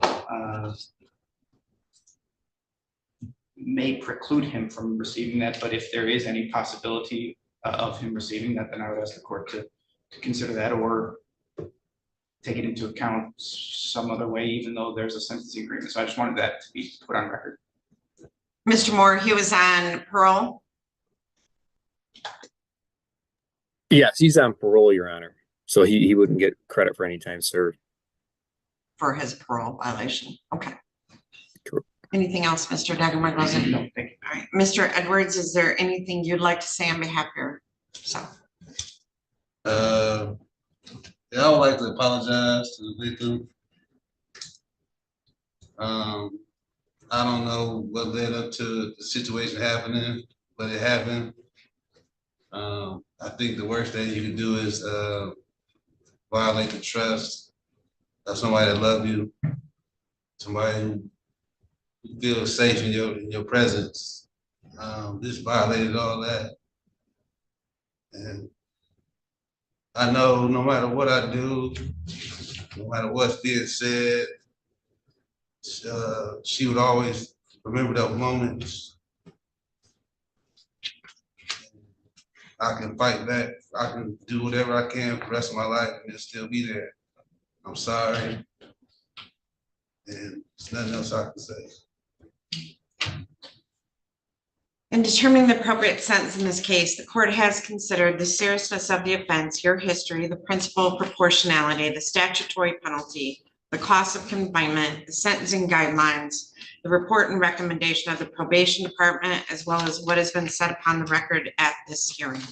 may preclude him from receiving that, but if there is any possibility of him receiving that, then I would ask the court to consider that or take it into account some other way, even though there's a sentencing agreement. So I just wanted that to be put on record. Mr. Moore, he was on parole. Yes, he's on parole, Your Honor. So he wouldn't get credit for any time served. For his parole violation. Okay. Correct. Anything else, Mr. Dagmar? No, thank you. All right, Mr. Edwards, is there anything you'd like to say on behalf of yourself? Yeah, I would like to apologize to the victim. I don't know what led up to the situation happening, but it happened. I think the worst thing you can do is violate the trust of somebody that loves you, somebody who feels safe in your presence. This violated all that. And I know no matter what I do, no matter what's being said, she would always remember those moments. I can fight back. I can do whatever I can for the rest of my life and it'll still be there. I'm sorry. And there's nothing else I can say. In determining the appropriate sentence in this case, the court has considered the seriousness of the offense, your history, the principle of proportionality, the statutory penalty, the cost of confinement, the sentencing guidelines, the report and recommendation of the probation department, as well as what has been said upon the record at this hearing.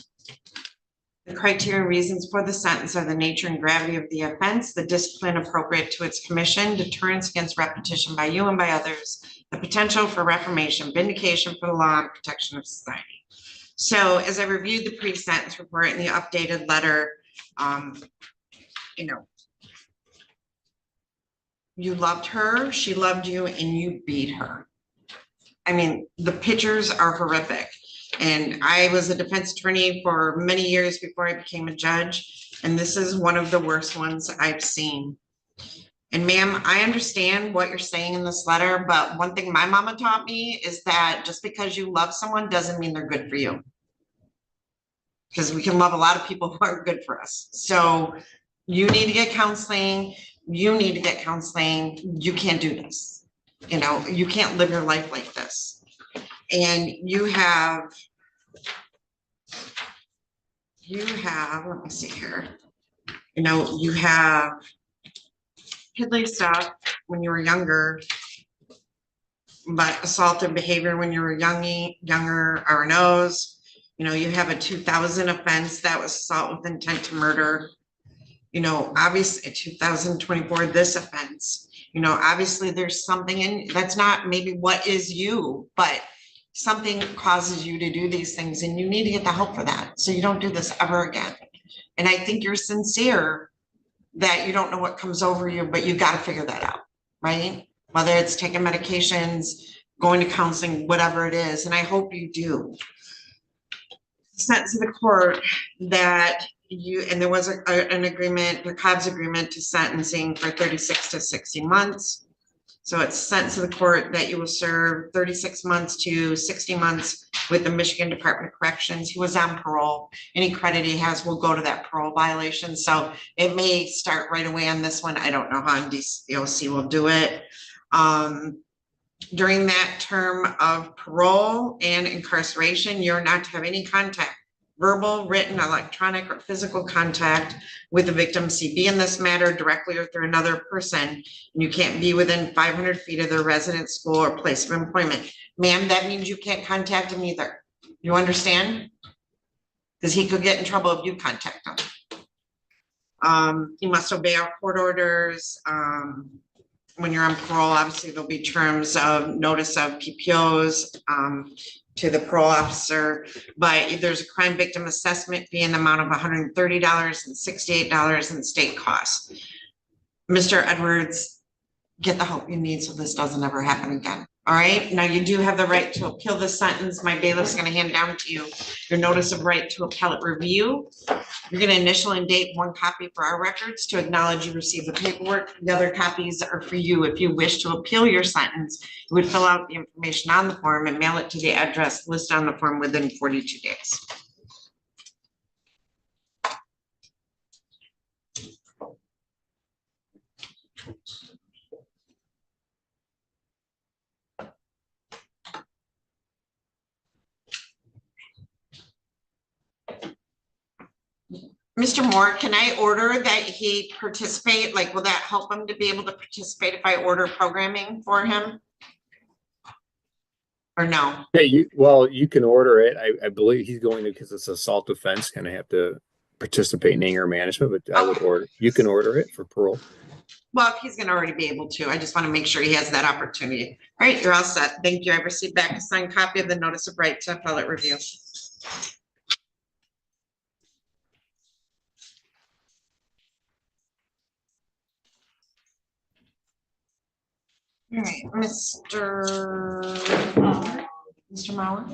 The criteria and reasons for the sentence are the nature and gravity of the offense, the discipline appropriate to its commission, deterrence against repetition by you and by others, the potential for reformation, vindication for the law, and protection of society. So as I reviewed the pre-sentence report and the updated letter, you loved her, she loved you, and you beat her. I mean, the pictures are horrific. And I was a defense attorney for many years before I became a judge, and this is one of the worst ones I've seen. And ma'am, I understand what you're saying in this letter, but one thing my mama taught me is that just because you love someone doesn't mean they're good for you. Because we can love a lot of people who are good for us. So you need to get counseling. You need to get counseling. You can't do this. You can't live your life like this. And you have, let me see here. You have piddly stuff when you were younger, but assaultive behavior when you were younger, RNOs. You have a 2000 offense that was assault with intent to murder. Obviously 2024, this offense, obviously there's something in that's not maybe what is you, but something causes you to do these things and you need to get the help for that. So you don't do this ever again. And I think you're sincere that you don't know what comes over you, but you got to figure that out, right? Whether it's taking medications, going to counseling, whatever it is. And I hope you do. Sentence of the court that and there was an agreement, the Cobb's agreement to sentencing for 36 to 60 months. So it's sentence of the court that you will serve 36 months to 60 months with the Michigan Department of Corrections. He was on parole. Any credit he has will go to that parole violation. So it may start right away on this one. I don't know how DOC will do it. During that term of parole and incarceration, you're not to have any contact, verbal, written, electronic, or physical contact with the victim CB in this matter directly or through another person. And you can't be within 500 feet of their residence, school, or place of employment. Ma'am, that means you can't contact him either. You understand? Because he could get in trouble if you contact him. You must obey our court orders. When you're on parole, obviously there'll be terms of notice of PPOs to the parole officer, but there's a crime victim assessment fee in the amount of $130 and $68 in state costs. Mr. Edwards, get the help you need so this doesn't ever happen again. All right, now you do have the right to appeal the sentence. My bailiff's gonna hand down to you your notice of right to appellate review. You're gonna initial and date one copy for our records to acknowledge you received the paperwork. The other copies are for you. If you wish to appeal your sentence, you would fill out the information on the form and mail it to the address listed on the form within 42 days. Mr. Moore, can I order that he participate? Like, will that help him to be able to participate if I order programming for him? Or no? Hey, you can order it. I believe he's going to, because it's assault offense, kind of have to participate in anger management, but I would order, you can order it for parole. Well, if he's gonna already be able to, I just want to make sure he has that opportunity. All right, you're all set. Thank you. I received back a signed copy of the notice of right to appellate review. All right, Mr. Mauer.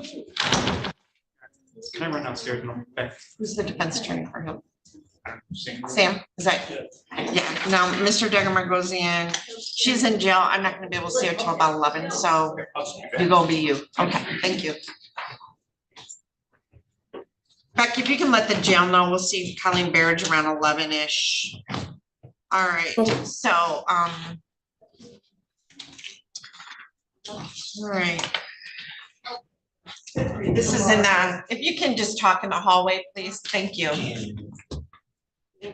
Can I run downstairs? Okay. Who's the defense attorney for him? Sam. Sam, is that? Yeah, now, Mr. Degamar, she's in jail. I'm not gonna be able to see her till about 11, so you go be you. Okay, thank you. Becky, if you can let the jail know, we'll see Colleen Barrage around 11-ish. All right, so, all right. This is in if you can just talk in the hallway, please. Thank you.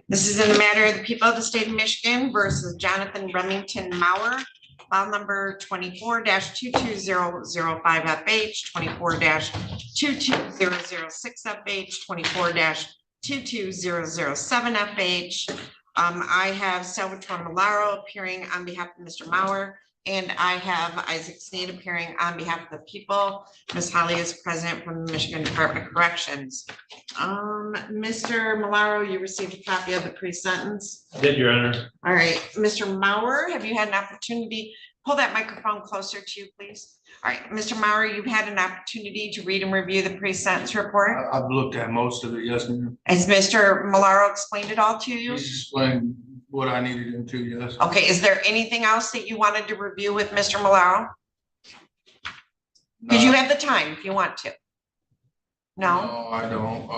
This is in the matter of the people of the state of Michigan versus Jonathan Remington Mauer, file number 24-22005FH, 24-22006FH, 24-22007FH. I have Salvatore Malaro appearing on behalf of Mr. Mauer, and I have Isaac Sneed appearing on behalf of the people. Ms. Holly is present from the Michigan Department of Corrections. Mr. Malaro, you received a copy of the pre-sentence. I did, Your Honor. All right, Mr. Mauer, have you had an opportunity? Pull that microphone closer to you, please. All right, Mr. Mauer, you've had an opportunity to read and review the pre-sentence report. I've looked at most of it, yes, ma'am. Has Mr. Malaro explained it all to you? He's explained what I needed him to, yes. Okay, is there anything else that you wanted to review with Mr. Malaro? Because you have the time if you want to. No? No, I don't.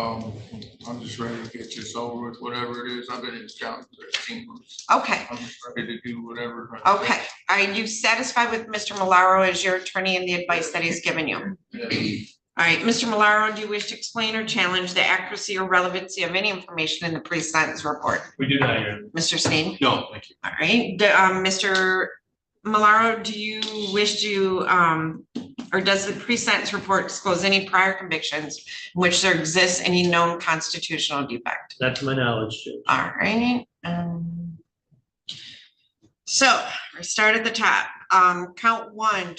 I'm just ready to get this over with, whatever it is. I've been in this county for 18 months. Okay. I'm just ready to do whatever. Okay. Are you satisfied with Mr. Malaro as your attorney and the advice that he's given you? Yeah. All right, Mr. Malaro, do you wish to explain or challenge the accuracy or relevancy of any information in the pre-sentence report? We do not, Your Honor. Mr. Steen? No, thank you. All right, Mr. Malaro, do you wish to, or does the pre-sentence report disclose any prior convictions in which there exists any known constitutional defect? Not to my knowledge, Judge. All right. So we start at the top. Count 1,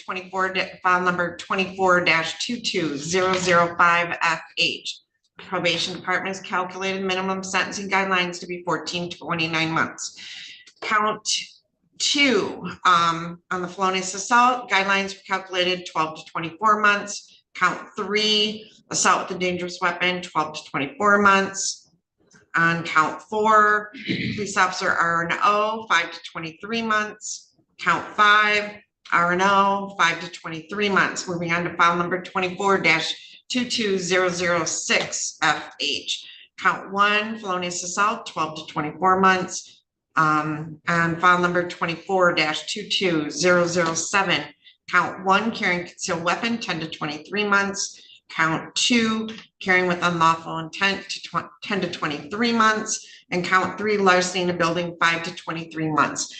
file number 24-22005FH. Probation Department's calculated minimum sentencing guidelines to be 14 to 29 months. Count 2, on the felonious assault, guidelines were calculated 12 to 24 months. Count 3, assault with a dangerous weapon, 12 to 24 months. On count 4, police officer R&O, 5 to 23 months. Count 5, R&O, 5 to 23 months. Moving on to file number 24-22006FH. Count 1, felonious assault, 12 to 24 months. And file number 24-22007. Count 1, carrying concealed weapon, 10 to 23 months. Count 2, carrying with unlawful intent to 10 to 23 months, and count 3, larceny in a building, 5 to 23 months.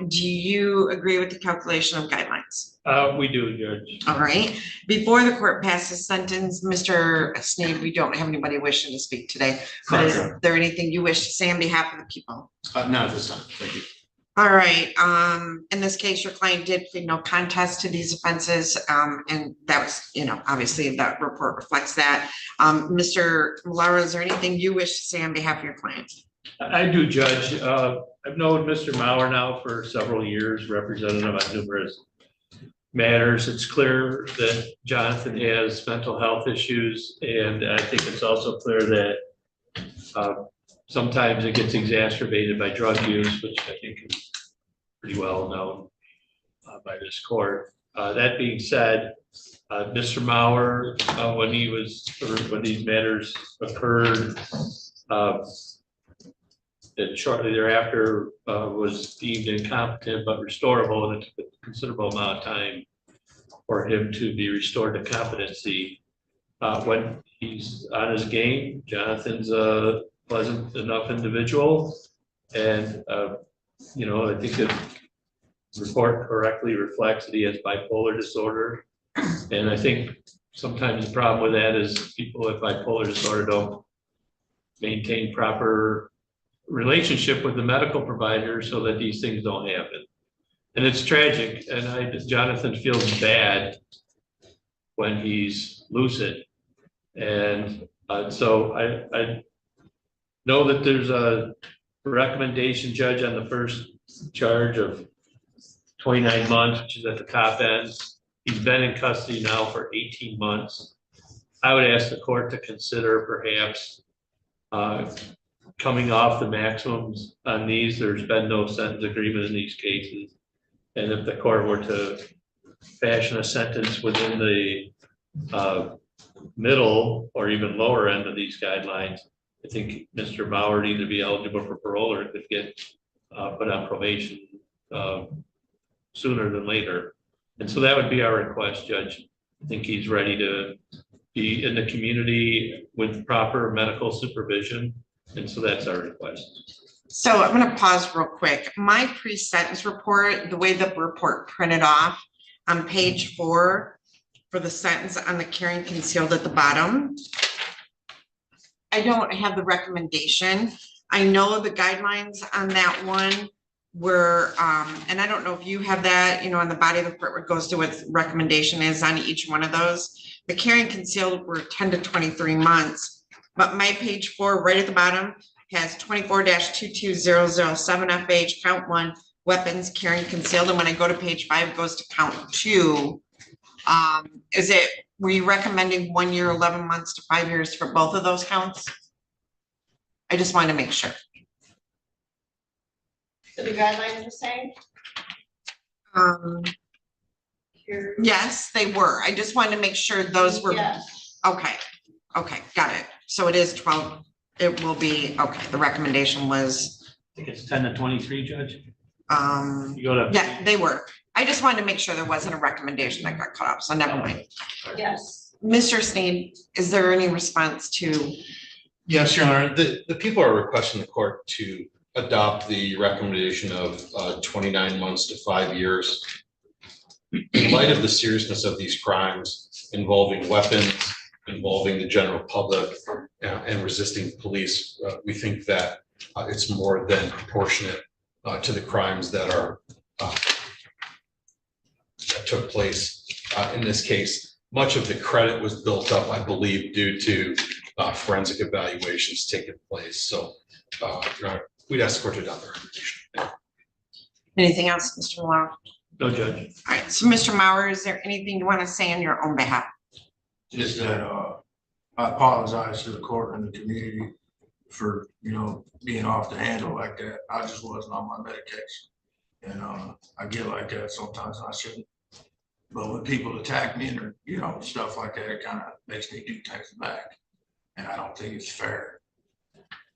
Do you agree with the calculation of guidelines? We do, Judge. All right. Before the court passes sentence, Mr. Sneed, we don't have anybody wishing to speak today. But is there anything you wish to say on behalf of the people? Not this time. Thank you. All right, in this case, your client did plead no contest to these offenses, and that was, obviously that report reflects that. Mr. Malaro, is there anything you wish to say on behalf of your client? I do, Judge. I've known Mr. Mauer now for several years, represented him on numerous matters. It's clear that Jonathan has mental health issues, and I think it's also clear that sometimes it gets exacerbated by drug use, which I think is pretty well known by this court. That being said, Mr. Mauer, when these matters occurred, and shortly thereafter was deemed incompetent but restorable, and it took a considerable amount of time for him to be restored to competency. When he's on his game, Jonathan's a pleasant enough individual, and you know, I think the report correctly reflects that he has bipolar disorder, and I think sometimes the problem with that is people with bipolar disorder don't maintain proper relationship with the medical provider so that these things don't happen. And it's tragic, and Jonathan feels bad when he's lucid. And so I know that there's a recommendation, Judge, on the first charge of 29 months, which is at the top end. He's been in custody now for 18 months. I would ask the court to consider perhaps coming off the maximums on these. There's been no sentence agreement in these cases. And if the court were to fashion a sentence within the middle or even lower end of these guidelines, I think Mr. Mauer would either be eligible for parole or could get put on probation sooner than later. And so that would be our request, Judge. I think he's ready to be in the community with proper medical supervision. And so that's our request. So I'm going to pause real quick. My pre-sentence report, the way the report printed off on page 4 for the sentence on the carrying concealed at the bottom, I don't have the recommendation. I know the guidelines on that one were, and I don't know if you have that, you know, on the body of the report where it goes to what recommendation is on each one of those. The carrying concealed were 10 to 23 months, but my page 4 right at the bottom has 24-22007 FH count 1 weapons carrying concealed. And when I go to page 5, it goes to count 2. Were you recommending 1 year, 11 months to 5 years for both of those counts? I just wanted to make sure. So the guidelines the same? Yes, they were. I just wanted to make sure those were. Yes. Okay, got it. So it is 12. It will be, okay, the recommendation was. I think it's 10 to 23, Judge. You go to. Yeah, they were. I just wanted to make sure there wasn't a recommendation that got cut off, so never mind. Yes. Mr. Sneed, is there any response to? Yes, Your Honor. The people are requesting the court to adopt the recommendation of 29 months to 5 years. In light of the seriousness of these crimes involving weapons, involving the general public, and resisting police, we think that it's more than proportionate to the crimes that are that took place in this case. Much of the credit was built up, I believe, due to forensic evaluations taking place. So, Your Honor, we'd ask the court to adopt the recommendation. Anything else, Mr. Malone? No, Judge. All right, so Mr. Mauer, is there anything you want to say on your own behalf? Just that, I apologize to the court and the community for, you know, being off the handle like that. I just wasn't on my medication. And I get like that sometimes, I shouldn't. But when people attack me and, you know, stuff like that, it kind of makes me do things back. And I don't think it's fair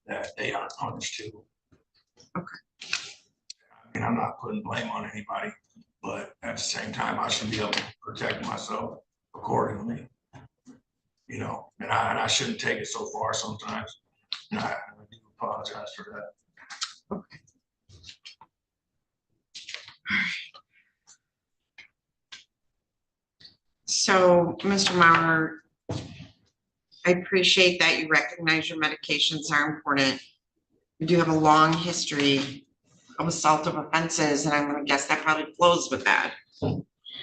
that they aren't punished too. Okay. I mean, I'm not putting blame on anybody, but at the same time, I should be able to protect myself accordingly. You know, and I shouldn't take it so far sometimes. And I do apologize for that. Okay. So, Mr. Mauer, I appreciate that you recognize your medications are important. You do have a long history of assaultive offenses, and I'm going to guess that probably flows with that.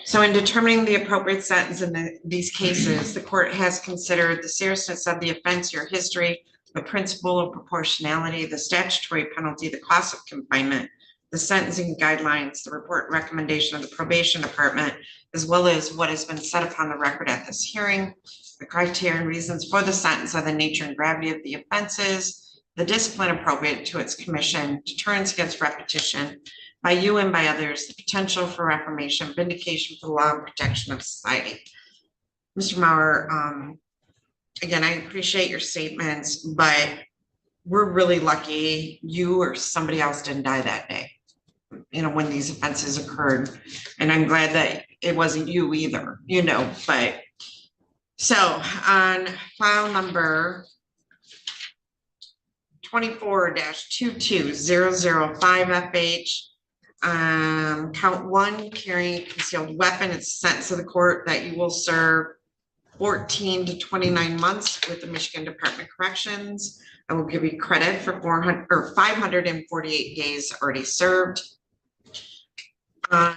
So in determining the appropriate sentence in these cases, the court has considered the seriousness of the offense, your history, the principle of proportionality, the statutory penalty, the cost of confinement, the sentencing guidelines, the report and recommendation of the probation department, as well as what has been set upon the record at this hearing. The criteria and reasons for the sentence are the nature and gravity of the offenses, the discipline appropriate to its commission, deterrence against repetition by you and by others, the potential for reformation, vindication for the law and protection of society. Mr. Mauer, again, I appreciate your statements, but we're really lucky you or somebody else didn't die that day, you know, when these offenses occurred. And I'm glad that it wasn't you either, you know, but so on file number 24-22005 FH, count 1, carrying a concealed weapon. It's a sentence of the court that you will serve 14 to 29 months with the Michigan Department of Corrections. I will give you credit for 400 or 548 days already served. On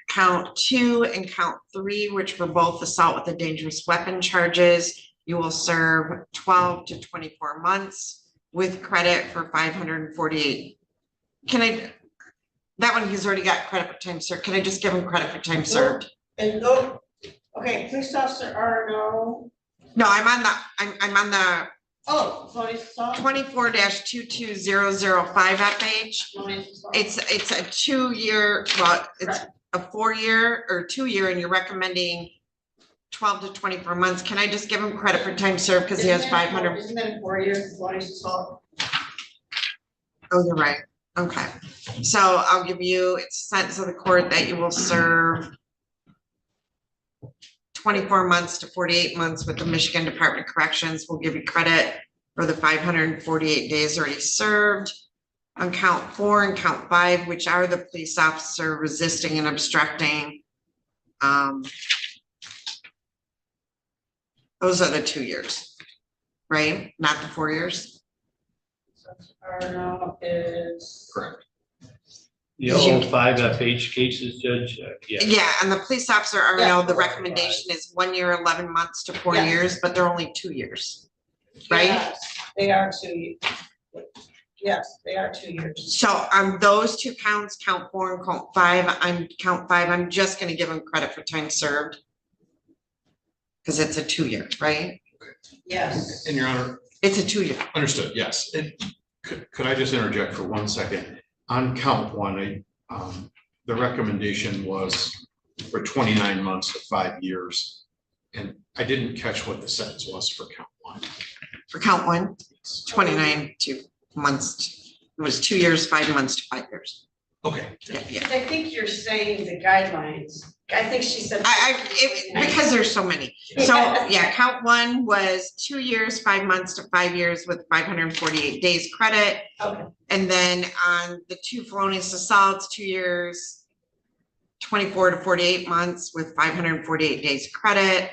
count 2 and count 3, which were both assault with a dangerous weapon charges, you will serve 12 to 24 months with credit for 548. Can I, that one he's already got credit for time served. Can I just give him credit for time served? And go, okay, police officer Arno. No, I'm on the, I'm on the Oh, police assault. 24-22005 FH. It's a 2-year, well, it's a 4-year or 2-year, and you're recommending 12 to 24 months. Can I just give him credit for time served because he has 500? Isn't that 4 years, police assault? Oh, you're right. Okay. So I'll give you, it's a sentence of the court that you will serve 24 months to 48 months with the Michigan Department of Corrections. We'll give you credit for the 548 days already served. On count 4 and count 5, which are the police officer resisting and obstructing. Those are the 2 years, right? Not the 4 years. Arno is. Correct. The old 5 FH cases, Judge, Yeah, and the police officer, Arno, the recommendation is 1 year, 11 months to 4 years, but they're only 2 years, right? Yes, they are 2 years. Yes, they are 2 years. So on those 2 counts, count 4 and count 5, I'm just gonna give them credit for time served. Cause it's a 2-year, right? Yes. And Your Honor. It's a 2-year. Understood, yes. Could I just interject for 1 second? On count 1, the recommendation was for 29 months to 5 years. And I didn't catch what the sentence was for count 1. For count 1, 29 to months. It was 2 years, 5 months to 5 years. Okay. Yeah. I think you're saying the guidelines. I think she said. Because there's so many. So yeah, count 1 was 2 years, 5 months to 5 years with 548 days credit. Okay. And then on the 2 felonious assaults, 2 years, 24 to 48 months with 548 days credit.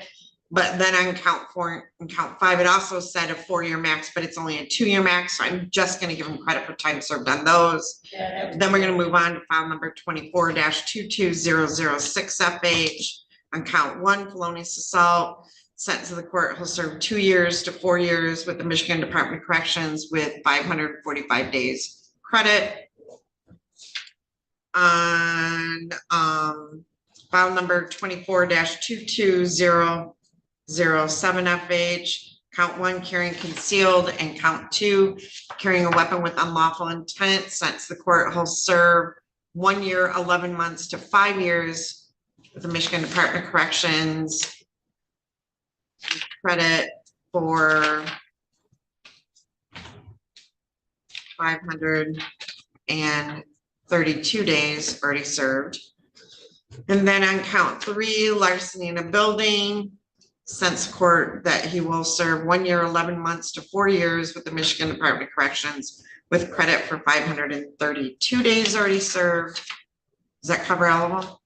But then on count 4 and count 5, it also said a 4-year max, but it's only a 2-year max. So I'm just gonna give them credit for time served on those. Yeah, then we're gonna move on to file number 24-22006 FH. On count 1, felonious assault, sentence of the court, he'll serve 2 years to 4 years with the Michigan Department of Corrections with 545 days credit. On file number 24-22007 FH, count 1, carrying concealed, and count 2, carrying a weapon with unlawful intent. Sentence the court, he'll serve 1 year, 11 months to 5 years with the Michigan Department of Corrections. Credit for 532 days already served. And then on count 3, larceny in a building, sentence court that he will serve 1 year, 11 months to 4 years with the Michigan Department of Corrections with credit for 532 days already served. Does that cover all of them?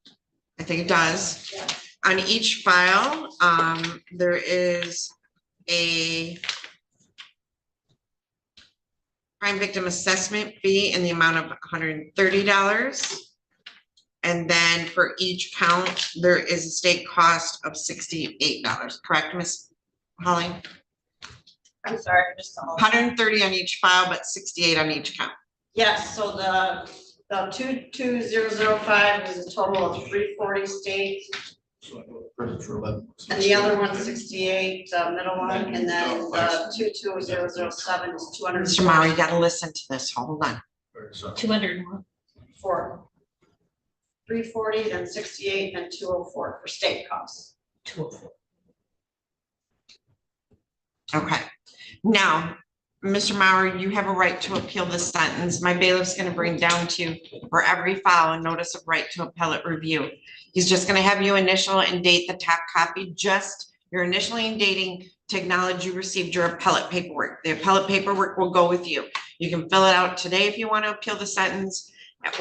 I think it does. Yeah. On each file, there is a crime victim assessment fee in the amount of $130. And then for each count, there is a state cost of $68. Correct, Ms. Holly? I'm sorry, just. 130 on each file, but 68 on each count. Yes, so the The 22005 is a total of 340 state, Prison for 11 months. and the other 168, middle one, and then the 22007 is 200. Mr. Mauer, you gotta listen to this, hold on. 201. For 340, then 68, then 204 for state costs. 204. Okay, now, Mr. Mauer, you have a right to appeal this sentence. My bailiff's gonna bring down to you for every file a notice of right to appellate review. He's just gonna have you initial and date the top copy, just your initialing and dating to acknowledge you received your appellate paperwork. The appellate paperwork will go with you. You can fill it out today if you want to appeal the sentence,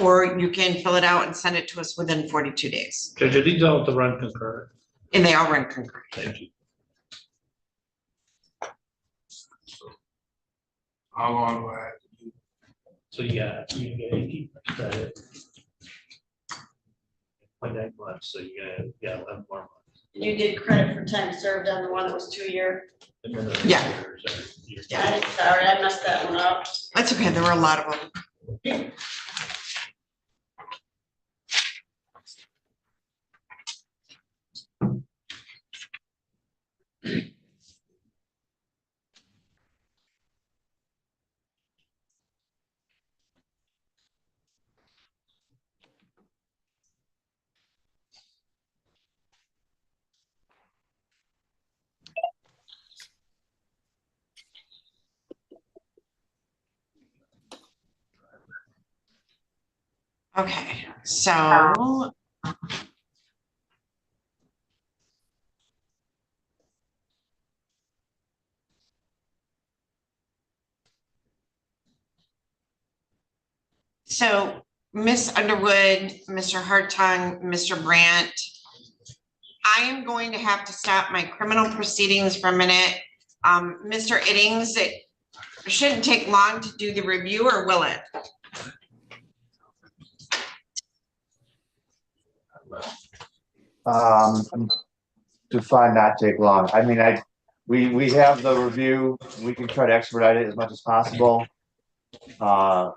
or you can fill it out and send it to us within 42 days. Judge, are these all to run concurrent? And they all run concurrent. Thank you. How long do I have to do? So you get 18 credit. 0.9 months, so you got 11 more months. And you did credit for time served on the one that was 2 year. And then the Yeah. years Sorry, I messed that one up. That's okay, there were a lot of them. Okay, so. So Miss Underwood, Mr. Hartung, Mr. Brandt, I am going to have to stop my criminal proceedings for a minute. Mr. Iddings, it shouldn't take long to do the review, or will it? To find not take long. I mean, we have the review, we can try to expedite it as much as possible. I'm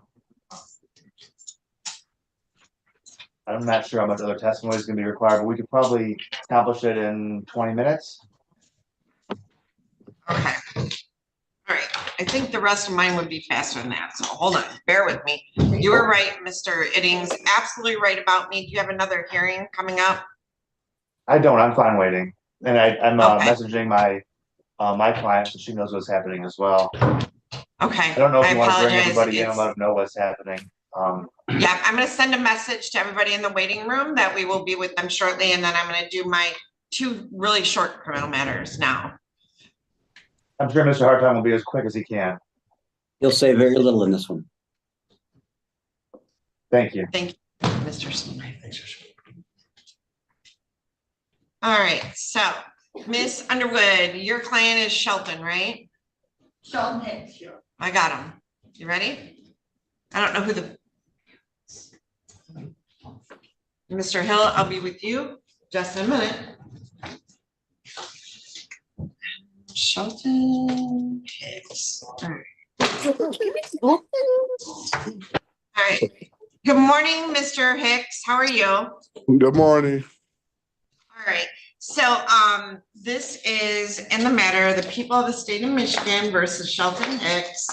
not sure how much other testimony is gonna be required, but we could probably accomplish it in 20 minutes. Okay. All right, I think the rest of mine would be faster than that, so hold on, bear with me. You were right, Mr. Iddings, absolutely right about me. Do you have another hearing coming up? I don't, I'm fine waiting. And I'm Okay. messaging my client, so she knows what's happening as well. Okay. I don't know if I you want to bring apologize. everybody in and It's- let them know what's happening. Yeah, I'm gonna send a message to everybody in the waiting room that we will be with them shortly, and then I'm gonna do my 2 really short criminal matters now. I'm sure Mr. Hartung will be as quick as he can. You'll say very little in this one. Thank you. Thank you, Mr. Smith. All right, so Miss Underwood, your client is Shelton, right? Sheldon Hicks, sure. I got him. You ready? I don't know who the. Mr. Hill, I'll be with you just in a minute. Shelton Hicks. All right. Good morning, Mr. Hicks. How are you? Good morning. All right, so this is in the matter of the people of the state of Michigan versus Shelton Hicks.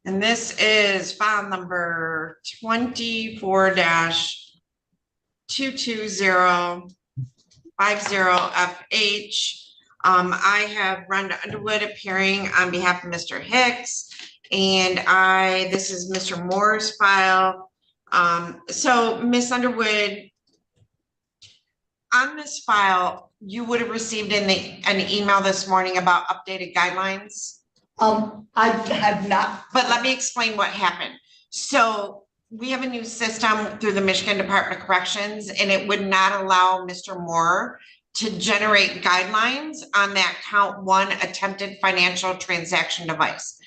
And this is file number 24-22050FH. I have Rhonda Underwood appearing on behalf of Mr. Hicks. And this is Mr. Moore's file. So Miss Underwood, on this file, you would have received an email this morning about updated guidelines. I have not. But let me explain what happened. So we have a new system through the Michigan Department of Corrections, and it would not allow Mr. Moore to generate guidelines on that count 1 attempted financial transaction device.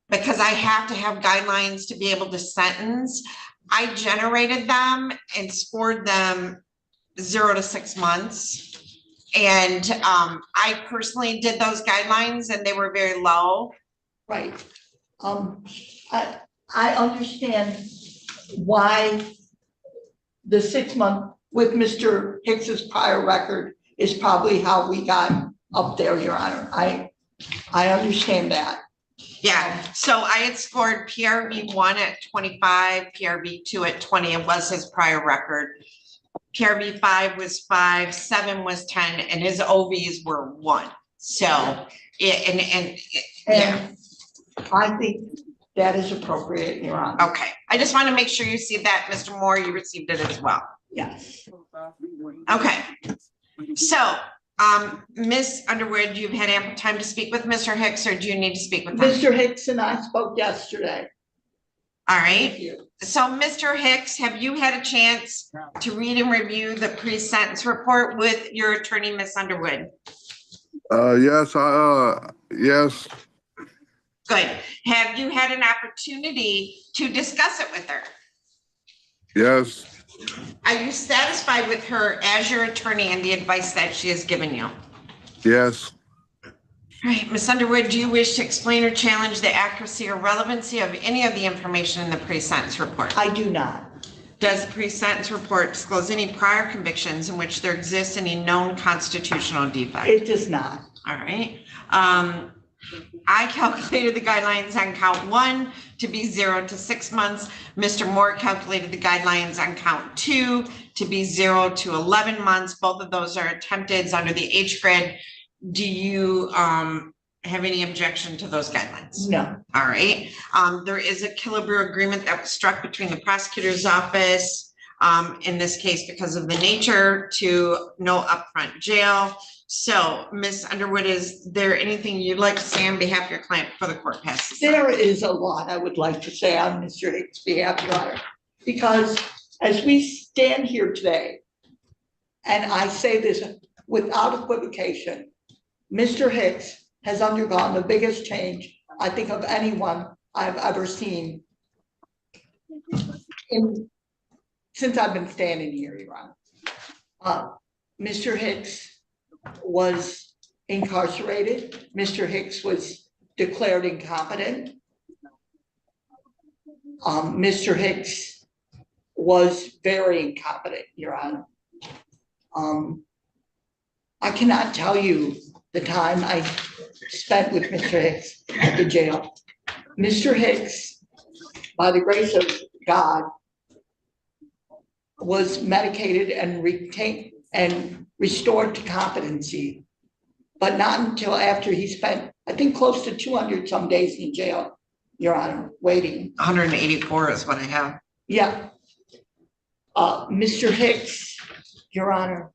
Because I have to have guidelines to be able to sentence, I generated them and scored them 0 to 6 months. And I personally did those guidelines and they were very low. Right. I understand why the 6 month with Mr. Hicks's prior record is probably how we got up there, Your Honor. I understand that. Yeah, so I had scored PRV 1 at 25, PRV 2 at 20. It was his prior record. PRV 5 was 5, 7 was 10, and his OVs were 1. So, yeah. And I think that is appropriate, Your Honor. Okay, I just want to make sure you see that, Mr. Moore, you received it as well. Yes. Okay, so, Ms. Underwood, you've had ample time to speak with Mr. Hicks, or do you need to speak with him? Mr. Hicks and I spoke yesterday. All right, so Mr. Hicks, have you had a chance to read and review the pre-sentence report with your attorney, Ms. Underwood? Yes, yes, Good. Have you had an opportunity to discuss it with her? yes, Are you satisfied with her as your attorney and the advice that she has given you? yes. All right, Ms. Underwood, do you wish to explain or challenge the accuracy or relevancy of any of the information in the pre-sentence report? I do not. Does the pre-sentence report disclose any prior convictions in which there exists any known constitutional defect? It does not. All right. I calculated the guidelines on count 1 to be 0 to 6 months. Mr. Moore calculated the guidelines on count 2 to be 0 to 11 months. Both of those are attempted under the age grid. Do you have any objection to those guidelines? No. All right. There is a Killebrew agreement that was struck between the prosecutor's office, in this case because of the nature, to no upfront jail. So, Ms. Underwood, is there anything you'd like to say on behalf of your client before the court passes? There is a lot I would like to say on Mr. Hicks' behalf, Your Honor, because as we stand here today, and I say this without equivocation, Mr. Hicks has undergone the biggest change, I think, of anyone I've ever seen since I've been standing here, Your Honor. Mr. Hicks was incarcerated. Mr. Hicks was declared incompetent. Mr. Hicks was very incompetent, Your Honor. I cannot tell you the time I spent with Mr. Hicks at the jail. Mr. Hicks, by the grace of God, was medicated and retained and restored to competency, but not until after he spent, I think, close to 200 some days in jail, Your Honor, waiting. 184 is what I have. Yeah. Mr. Hicks, Your Honor,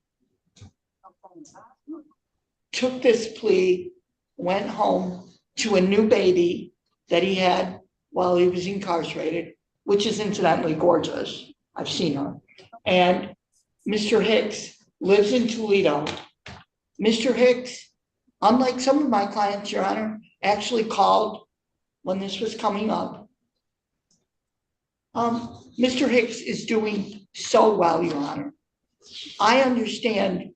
took this plea, went home to a new baby that he had while he was incarcerated, which is incidentally gorgeous. I've seen her. And Mr. Hicks lives in Toledo. Mr. Hicks, unlike some of my clients, Your Honor, actually called when this was coming up. Mr. Hicks is doing so well, Your Honor. I understand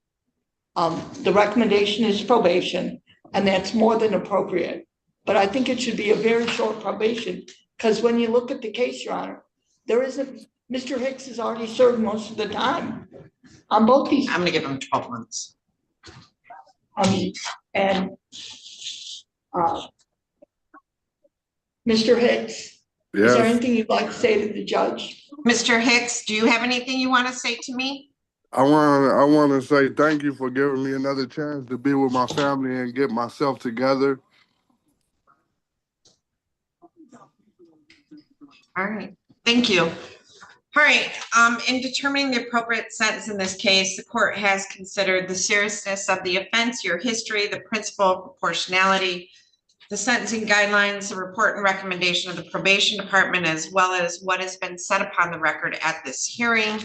the recommendation is probation, and that's more than appropriate. But I think it should be a very short probation, because when you look at the case, Your Honor, there isn't, Mr. Hicks has already served most of the time on both these. I'm gonna give him 12 months. And Mr. Hicks, is there anything you'd like to say to the judge? Mr. Hicks, do you have anything you want to say to me? I want to say thank you for giving me another chance to be with my family and get myself together. All right, thank you. All right, in determining the appropriate sentence in this case, the court has considered the seriousness of the offense, your history, the principle of proportionality, the sentencing guidelines, the report and recommendation of the probation department, as well as what has been said upon the record at this hearing.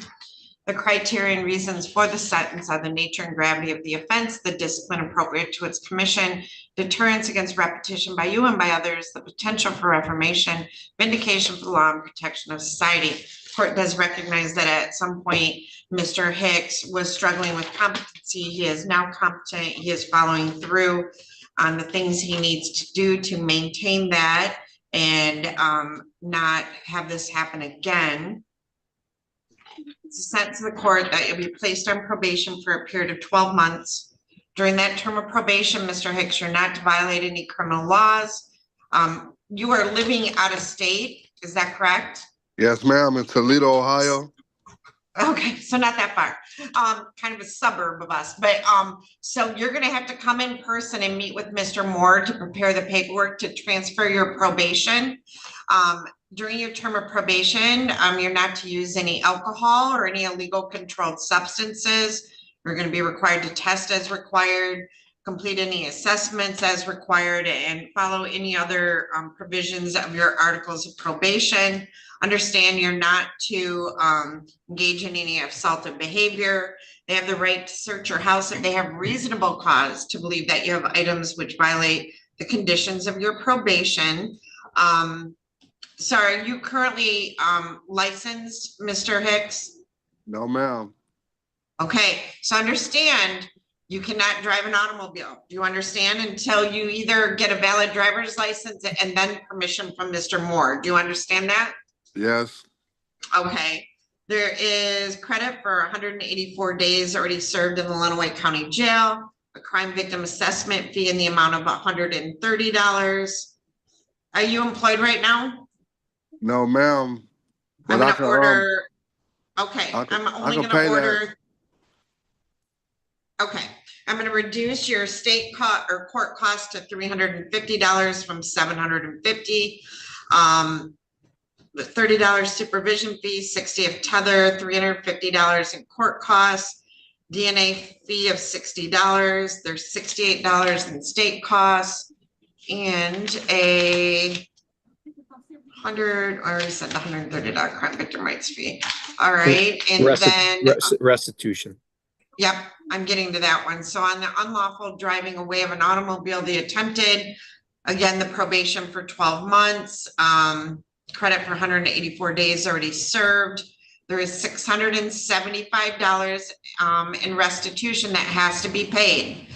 The criteria and reasons for the sentence are the nature and gravity of the offense, the discipline appropriate to its commission, deterrence against repetition by you and by others, the potential for reformation, vindication for the law, and protection of society. The court does recognize that at some point, Mr. Hicks was struggling with competency. He is now competent. He is following through on the things he needs to do to maintain that. and not have this happen again. It's a sentence to the court that you'll be placed on probation for a period of 12 months. During that term of probation, Mr. Hicks, you're not to violate any criminal laws. You are living out of state, is that correct? Yes, ma'am, in Toledo, Ohio. Okay, so not that far, kind of a suburb of us, but, so you're gonna have to come in person and meet with Mr. Moore to prepare the paperwork to transfer your probation. During your term of probation, you're not to use any alcohol or any illegal controlled substances. You're gonna be required to test as required, complete any assessments as required, and follow any other provisions of your articles of probation. Understand you're not to engage in any assaultive behavior. They have the right to search your house if they have reasonable cause to believe that you have items which violate the conditions of your probation. So are you currently licensed, Mr. Hicks? No, ma'am. Okay, so understand you cannot drive an automobile. Do you understand? Until you either get a valid driver's license and then permission from Mr. Moore. Do you understand that? Yes. Okay, there is credit for 184 days already served in the Lenawee County Jail, a crime victim assessment fee in the amount of $130. Are you employed right now? No, ma'am. I'm But I gonna can, order, okay, I can- I'm I only can gonna pay that. order. Okay, I'm gonna reduce your state court cost to $350 from $750. The $30 supervision fee, 60 of tether, $350 in court costs, DNA fee of $60. There's $68 in state costs, and I already said the $130 crime victim rights fee. All right, and then Restitution. yep, I'm getting to that one. So on the unlawful driving away of an automobile, the attempted, again, the probation for 12 months, credit for 184 days already served. There is $675 in restitution that has to be paid.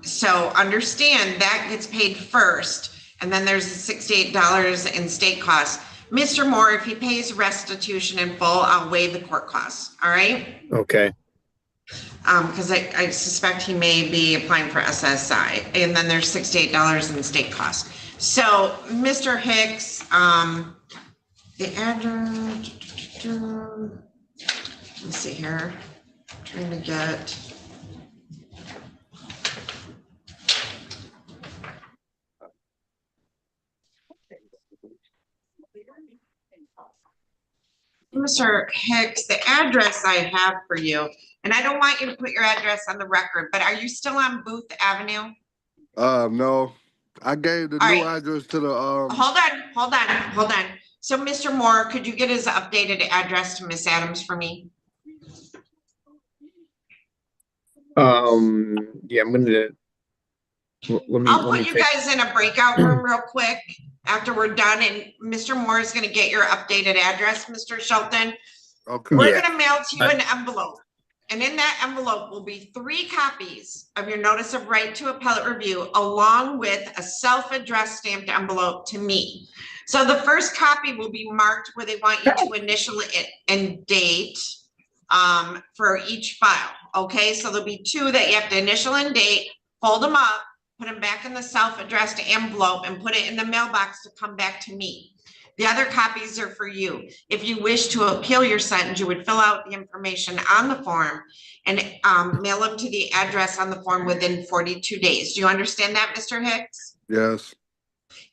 So understand that gets paid first, and then there's $68 in state costs. Mr. Moore, if he pays restitution in full, I'll waive the court costs, all right? Okay. Because I suspect he may be applying for SSI, and then there's $68 in state costs. So, Mr. Hicks, the address, let's see here, trying to get. Mr. Hicks, the address I have for you, and I don't want you to put your address on the record, but are you still on Booth Avenue? No. I gave the new address to the Hold on. So Mr. Moore, could you get his updated address to Miss Adams for me? Yeah, I'm gonna I'll put you guys in a breakout room real quick after we're done, and Mr. Moore is gonna get your updated address, Mr. Shelton. Okay. We're gonna mail to you an envelope, and in that envelope will be 3 copies of your notice of right to appellate review, along with a self-addressed stamped envelope to me. So the first copy will be marked where they want you to initial it and date for each file. Okay, so there'll be 2 that you have to initial and date, fold them up, put them back in the self-addressed envelope, and put it in the mailbox to come back to me. The other copies are for you. If you wish to appeal your sentence, you would fill out the information on the form and mail them to the address on the form within 42 days. Do you understand that, Mr. Hicks? Yes.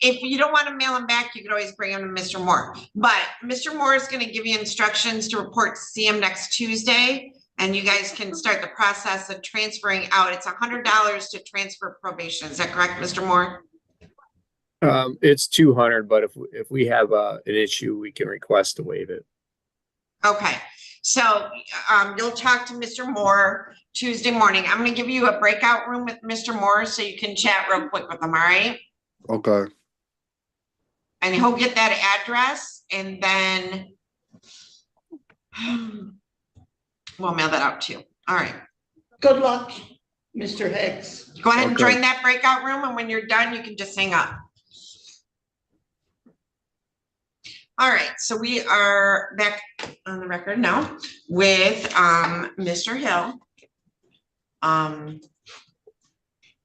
If you don't want to mail them back, you can always bring them to Mr. Moore. But Mr. Moore is going to give you instructions to report to see him next Tuesday, and you guys can start the process of transferring out. It's $100 to transfer probation. Is that correct, Mr. Moore? It's 200, but if we have an issue, we can request to waive it. Okay, so you'll talk to Mr. Moore Tuesday morning. I'm gonna give you a breakout room with Mr. Moore so you can chat real quick with him, all right? Okay. And he'll get that address, and then we'll mail that out to you. All right. Good luck, Mr. Hicks. Go ahead and Okay. join that breakout room, and when you're done, you can just hang up. All right, so we are back on the record now with Mr. Hill.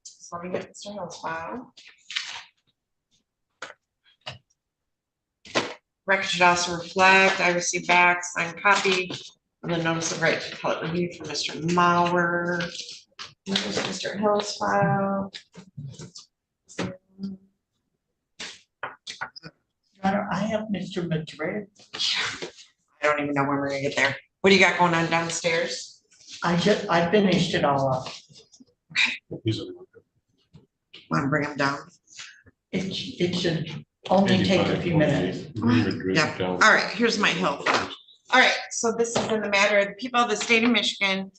So let me get Mr. Hill's file. Record should also reflect, I received back signed copy of the notice of right to appellate review from Mr. Mauer. Here's Mr. Hill's file. I have Mr. Madrid. I don't even know when we're gonna get there. What do you got going on downstairs? I finished it all up. Want to bring him down? It should only take a few minutes. Yeah, all right, here's my Hill file. All right, so this is in the matter of the people of the state of Michigan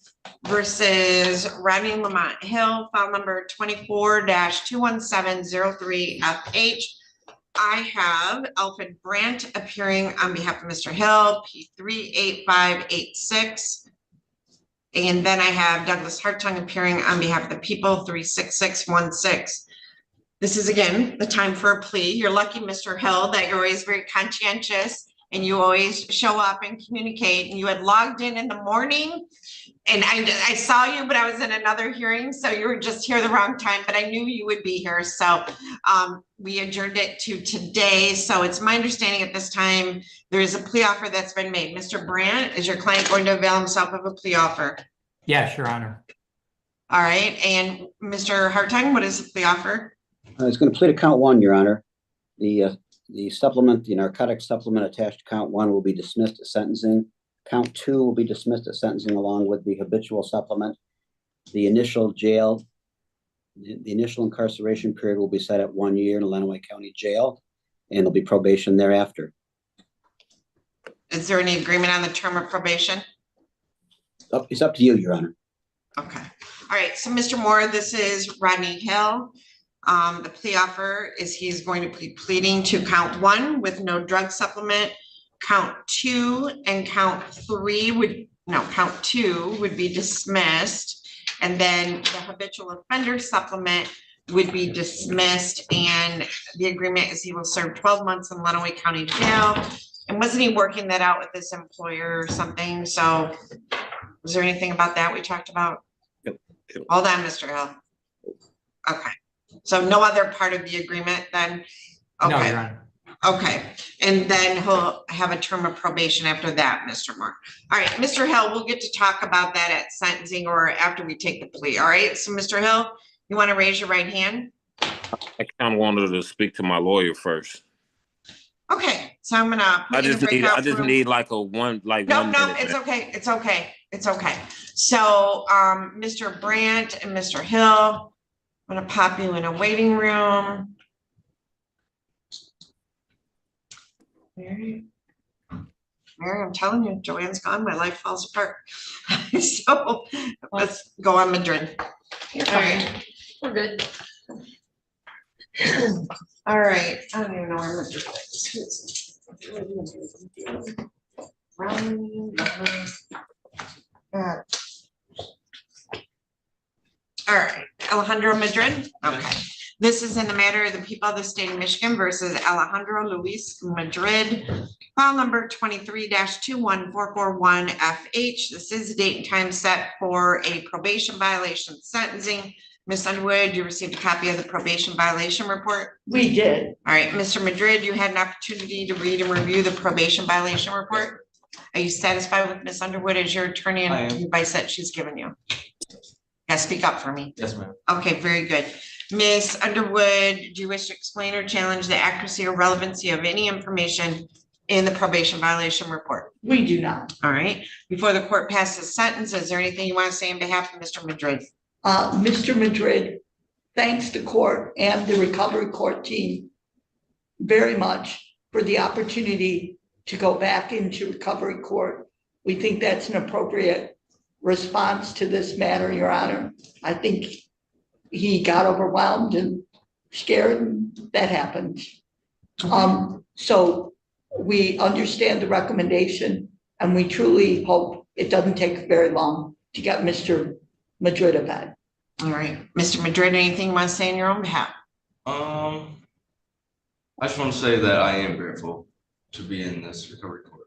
versus Rodney Lamont Hill, file number 24-21703FH. I have Alfred Brandt appearing on behalf of Mr. Hill, P38586. And then I have Douglas Hartung appearing on behalf of the people, 36616. This is again, the time for a plea. You're lucky, Mr. Hill, that you're always very conscientious and you always show up and communicate, and you had logged in the morning. And I saw you, but I was in another hearing, so you were just here the wrong time, but I knew you would be here. So we adjourned it to today. So it's my understanding at this time, there is a plea offer that's been made. Mr. Brandt, is your client going to avail himself of a plea offer? Yes, Your Honor. All right, and Mr. Hartung, what is the plea offer? It's going to plead to count one, Your Honor. The supplement, the narcotics supplement attached to count one will be dismissed at sentencing. Count two will be dismissed at sentencing along with the habitual supplement. The initial incarceration period will be set at 1 year in Lenawee County Jail, and there'll be probation thereafter. Is there any agreement on the term of probation? It's up to you, Your Honor. Okay. All right. So Mr. Moore, this is Rodney Hill. The plea offer is he's going to be pleading to count one with no drug supplement. Count two and count three count two would be dismissed. And then the habitual offender supplement would be dismissed. And the agreement is he will serve 12 months in Lenawee County Jail. And wasn't he working that out with his employer or something? So was there anything about that we talked about? Yep. Hold on, Mr. Hill. Okay. So no other part of the agreement then? Okay. No, Your Honor. Okay, and then he'll have a term of probation after that, Mr. Moore. All right, Mr. Hill, we'll get to talk about that at sentencing or after we take the plea. All right, so Mr. Hill, you want to raise your right hand? I kind of wanted to speak to my lawyer first. Okay, so I'm gonna. I just need like a one, like No, 1 no, minute. it's okay, it's okay, it's okay. So, Mr. Brandt and Mr. Hill, I'm gonna pop you in a waiting room. Mary, I'm telling you, Joanne's gone, my life falls apart. So let's go on Madrid. All right. We're good. All right, I don't even know where Madrid is. All right, Alejandro Madrid, okay. This is in the matter of the people of the state of Michigan versus Alejandro Luis Madrid, file number 23-21441FH. This is the date and time set for a probation violation sentencing. Ms. Underwood, you received a copy of the probation violation report? We did. All right, Mr. Madrid, you had an opportunity to read and review the probation violation report. Are you satisfied with Ms. Underwood as your attorney and the advice that she's given you? Yeah, speak up for me. Yes, ma'am. Okay, very good. Ms. Underwood, do you wish to explain or challenge the accuracy or relevancy of any information in the probation violation report? We do not. All right. Before the court passes sentence, is there anything you want to say on behalf of Mr. Madrid? Mr. Madrid, thanks the court and the recovery court team very much for the opportunity to go back into recovery court. We think that's an appropriate response to this matter, Your Honor. I think he got overwhelmed and scared, and that happens. So we understand the recommendation, and we truly hope it doesn't take very long to get Mr. Madrid a bed. All right, Mr. Madrid, anything you want to say on your own behalf? I just want to say that I am grateful to be in this recovery court.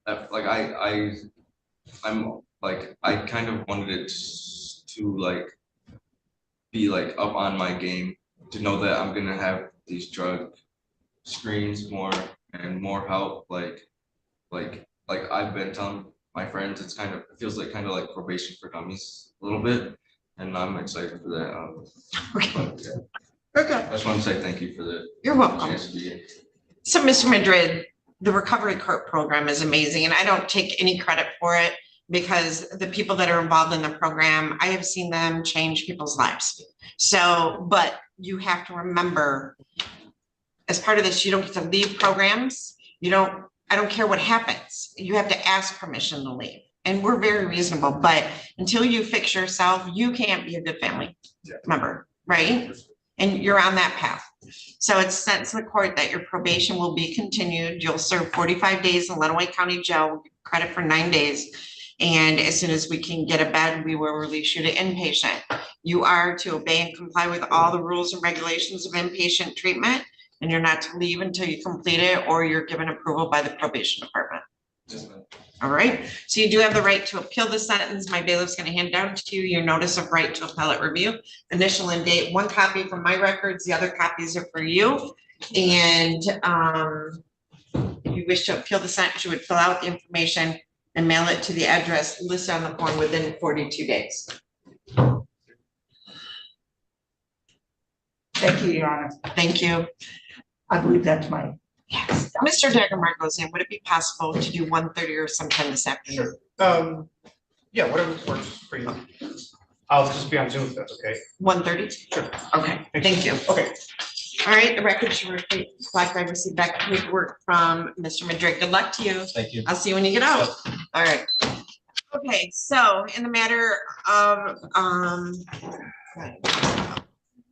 Like I'm like, I kind of wanted it to like be like up on my game, to know that I'm gonna have these drug screens more and more help. Like I've been telling my friends, it feels like kind of like probation for dummies a little bit, and I'm excited for that. But, yeah. Okay. I just want to say thank you for the You're welcome. chance to be here. So, Mr. Madrid, the recovery court program is amazing, and I don't take any credit for it because the people that are involved in the program, I have seen them change people's lives. So, but you have to remember, as part of this, you don't get to leave programs. I don't care what happens. You have to ask permission to leave. And we're very reasonable, but until you fix yourself, you can't be a good family member, right? And you're on that path. So it's sent to the court that your probation will be continued. You'll serve 45 days in Lenawee County Jail, credit for 9 days. And as soon as we can get a bed, we will release you to inpatient. You are to obey and comply with all the rules and regulations of inpatient treatment, and you're not to leave until you complete it or you're given approval by the probation department. All right, so you do have the right to appeal the sentence. My bailiff's going to hand down to you your notice of right to appellate review, initial and date, 1 copy from my records, the other copies are for you. And if you wish to appeal the sentence, you would fill out the information and mail it to the address listed on the form within 42 days. Thank you, Your Honor. Thank you. I believe that's my. Yes. Mr. Daggermark goes in. Would it be possible to do 1:30 or sometime this afternoon? Yeah, whatever works for you. I'll just be on Zoom if that's okay. 1:30? Sure. Okay, thank you. Okay. All right, the record should reflect I received back paperwork from Mr. Madrid. Good luck to you. Thank you. I'll see you when you get out. All right. Okay, so in the matter of,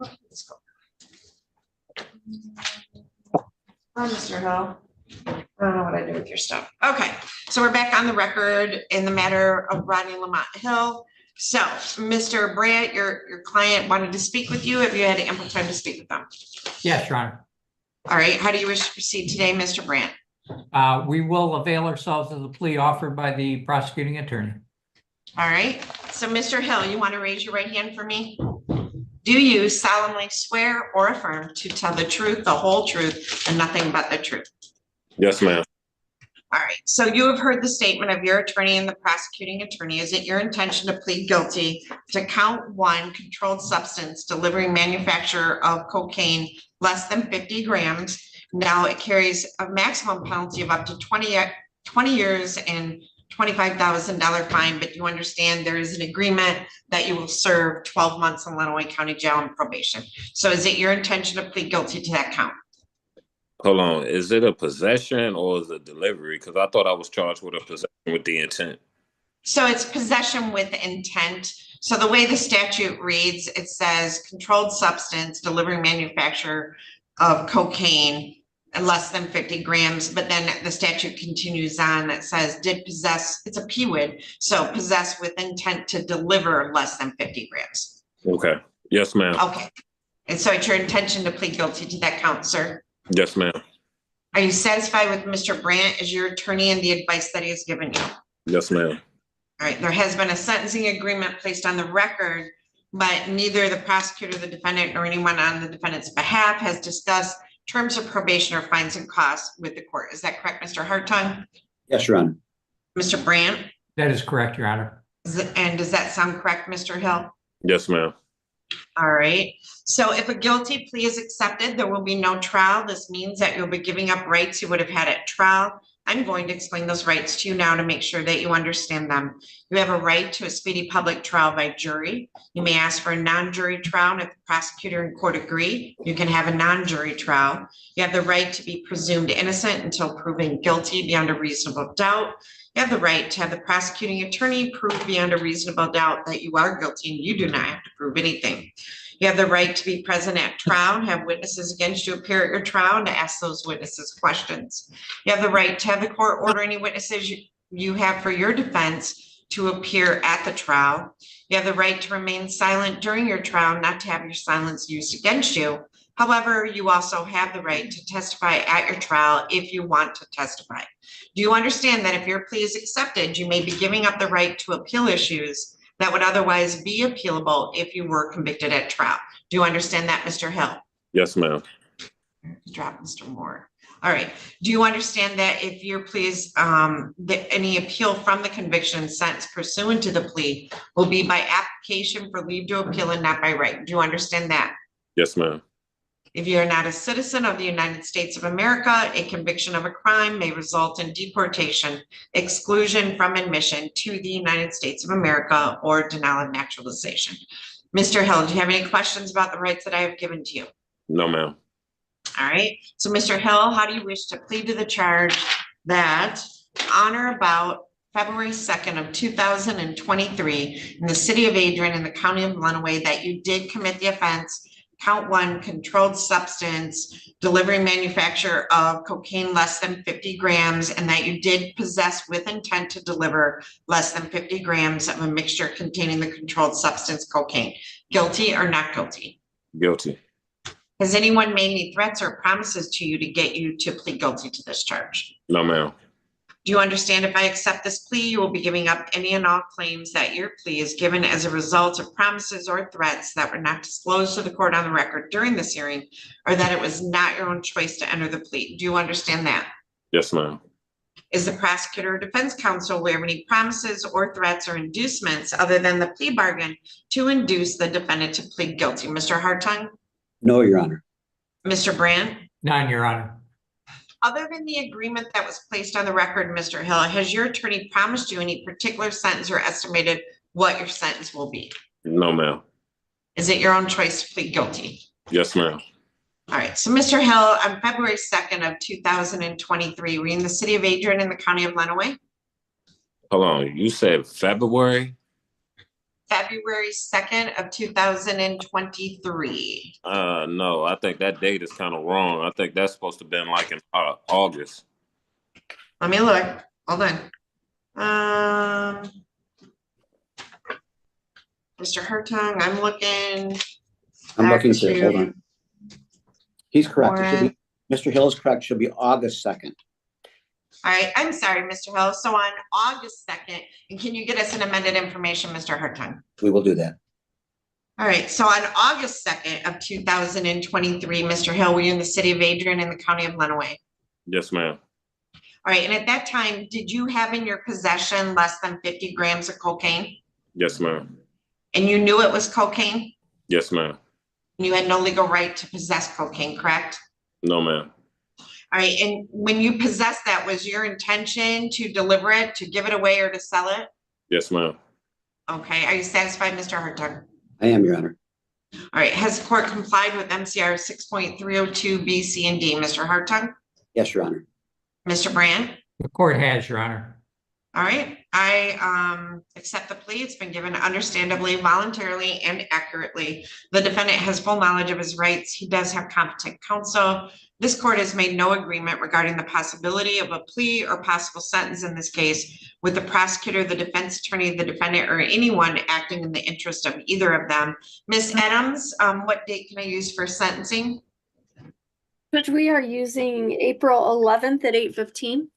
let's go. Oh, Mr. Hill. I don't know what I did with your stuff. Okay, so we're back on the record in the matter of Rodney Lamont Hill. So, Mr. Brandt, your client wanted to speak with you. Have you had ample time to speak with them? Yes, Your Honor. All right, how do you wish to proceed today, Mr. Brandt? We will avail ourselves of the plea offered by the prosecuting attorney. All right, so Mr. Hill, you want to raise your right hand for me? Do you solemnly swear or affirm to tell the truth, the whole truth, and nothing but the truth? Yes, ma'am. All right, so you have heard the statement of your attorney and the prosecuting attorney. Is it your intention to plead guilty to count 1, controlled substance, delivering manufacture of cocaine less than 50 grams? Now it carries a maximum penalty of up to 20 years and $25,000 fine, but you understand there is an agreement that you will serve 12 months in Lenawee County Jail and probation. So is it your intention to plead guilty to that count? Hold on. Is it a possession or is it delivery? Because I thought I was charged with a possession with the intent. So it's possession with intent. So the way the statute reads, it says controlled substance, delivering manufacture of cocaine and less than 50 grams. But then the statute continues on that says did possess, it's a PWID. So possess with intent to deliver less than 50 grams. Okay. Yes, ma'am. Okay. And so it's your intention to plead guilty to that count, sir? Yes, ma'am. Are you satisfied with Mr. Brandt as your attorney and the advice that he has given you? Yes, ma'am. All right, there has been a sentencing agreement placed on the record, but neither the prosecutor, the defendant, nor anyone on the defendant's behalf has discussed terms of probation or fines and costs with the court. Is that correct, Mr. Hartung? Yes, Your Honor. Mr. Brandt? That is correct, Your Honor. And does that sound correct, Mr. Hill? Yes, ma'am. All right, so if a guilty plea is accepted, there will be no trial. This means that you'll be giving up rights you would have had at trial. I'm going to explain those rights to you now to make sure that you understand them. You have a right to a speedy public trial by jury. You may ask for a non-jury trial, and if the prosecutor and court agree, you can have a non-jury trial. You have the right to be presumed innocent until proven guilty beyond a reasonable doubt. You have the right to have the prosecuting attorney prove beyond a reasonable doubt that you are guilty, and you do not have to prove anything. You have the right to be present at trial and have witnesses against you appear at your trial and to ask those witnesses questions. You have the right to have the court order any witnesses you have for your defense to appear at the trial. You have the right to remain silent during your trial, not to have your silence used against you. However, you also have the right to testify at your trial if you want to testify. Do you understand that if your plea is accepted, you may be giving up the right to appeal issues that would otherwise be appealable if you were convicted at trial? Do you understand that, Mr. Hill? Yes, ma'am. Drop Mr. Moore. All right. Do you understand that if your plea is, any appeal from the conviction and sentence pursuant to the plea will be by application for leave to appeal and not by right? Do you understand that? Yes, ma'am. If you are not a citizen of the United States of America, a conviction of a crime may result in deportation, exclusion from admission to the United States of America, or denial of naturalization. Mr. Hill, do you have any questions about the rights that I have given to you? No, ma'am. All right. So, Mr. Hill, how do you wish to plead to the charge that on or about February 2nd of 2023 in the city of Adrian in the county of Lenawee that you did commit the offense, count 1, controlled substance, delivery, manufacture of cocaine less than 50 grams, and that you did possess with intent to deliver less than 50 grams of a mixture containing the controlled substance cocaine? Guilty or not guilty? Guilty. Has anyone made any threats or promises to you to get you to plead guilty to this charge? No, ma'am. Do you understand if I accept this plea, you will be giving up any and all claims that your plea is given as a result of promises or threats that were not disclosed to the court on the record during this hearing, or that it was not your own choice to enter the plea? Do you understand that? Yes, ma'am. Is the prosecutor or defense counsel aware of any promises or threats or inducements other than the plea bargain to induce the defendant to plead guilty? Mr. Hartung? No, Your Honor. Mr. Brandt? None, Your Honor. Other than the agreement that was placed on the record, Mr. Hill, has your attorney promised you any particular sentence or estimated what your sentence will be? No, ma'am. Is it your own choice to plead guilty? Yes, ma'am. All right. So, Mr. Hill, on February 2nd of 2023, were you in the city of Adrian in the county of Lenawee? Hold on. You said February? February 2nd of 2023. No, I think that date is kind of wrong. I think that's supposed to have been like in August. Let me look. Hold on. Mr. Hartung, I'm looking. I'm looking too. to- Hold on. He's correct. It should Warren. be, Mr. Hill is correct. It should be August 2nd. All right, I'm sorry, Mr. Hill. So on August 2nd, and can you get us an amended information, Mr. Hartung? We will do that. All right, so on August 2nd of 2023, Mr. Hill, were you in the city of Adrian in the county of Lenawee? Yes, ma'am. All right, and at that time, did you have in your possession less than 50 grams of cocaine? Yes, ma'am. And you knew it was cocaine? Yes, ma'am. You had no legal right to possess cocaine, correct? No, ma'am. All right, and when you possessed that, was your intention to deliver it, to give it away, or to sell it? Yes, ma'am. Okay, are you satisfied, Mr. Hartung? I am, Your Honor. All right, has the court complied with MCR 6.302 B, C, and D? Mr. Hartung? Yes, Your Honor. Mr. Brandt? The court has, Your Honor. All right, I accept the plea. It's been given understandably, voluntarily, and accurately. The defendant has full knowledge of his rights. He does have competent counsel. This court has made no agreement regarding the possibility of a plea or possible sentence in this case with the prosecutor, the defense attorney, the defendant, or anyone acting in the interest of either of them. Ms. Adams, what date can I use for sentencing? Judge, we are using April 11th at 8:15.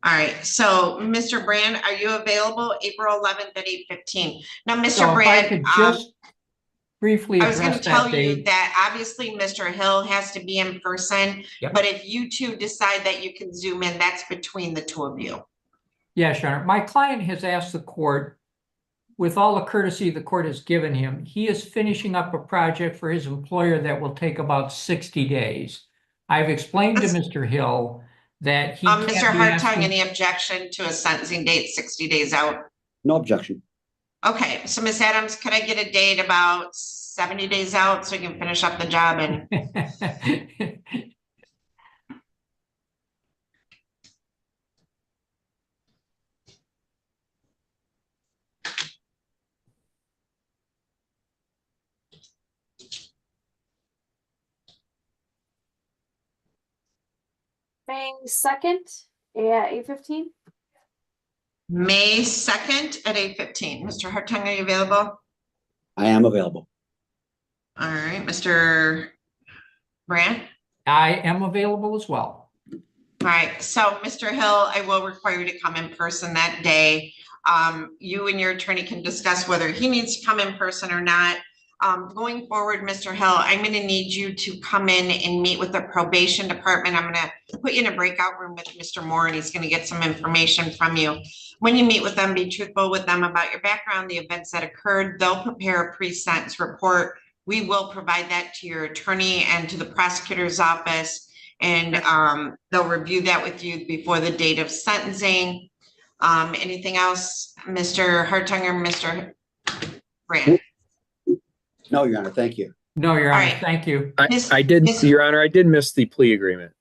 All right, so Mr. Brand, are you available April 11th at 8:15? Now, Mr. So if I Brand, could just briefly I was going to address tell that you date. that obviously Mr. Hill has to be in person, Yep. but if you two decide that you can zoom in, that's between the two of you. Yes, Your Honor. My client has asked the court, with all the courtesy the court has given him, he is finishing up a project for his employer that will take about 60 days. I've explained to Mr. Hill that he can't Mr. be Hartung, asking- any objection to a sentencing date 60 days out? No objection. Okay, so Ms. Adams, could I get a date about 70 days out so you can finish up the job and May 2nd at 8:15. May 2nd at 8:15? Mr. Hartung, are you available? I am available. All right, Mr. Brandt? I am available as well. All right, so Mr. Hill, I will require you to come in person that day. You and your attorney can discuss whether he needs to come in person or not. Going forward, Mr. Hill, I'm gonna need you to come in and meet with the probation department. I'm gonna put you in a breakout room with Mr. Moore, and he's gonna get some information from you. When you meet with them, be truthful with them about your background, the events that occurred. They'll prepare a pre-sentence report. We will provide that to your attorney and to the prosecutor's office. And they'll review that with you before the date of sentencing. Anything else, Mr. Hartung or Mr. Brandt? No, Your Honor, thank you. No, Your All Honor, right. thank you. I did, Your Honor, I did miss the plea agreement.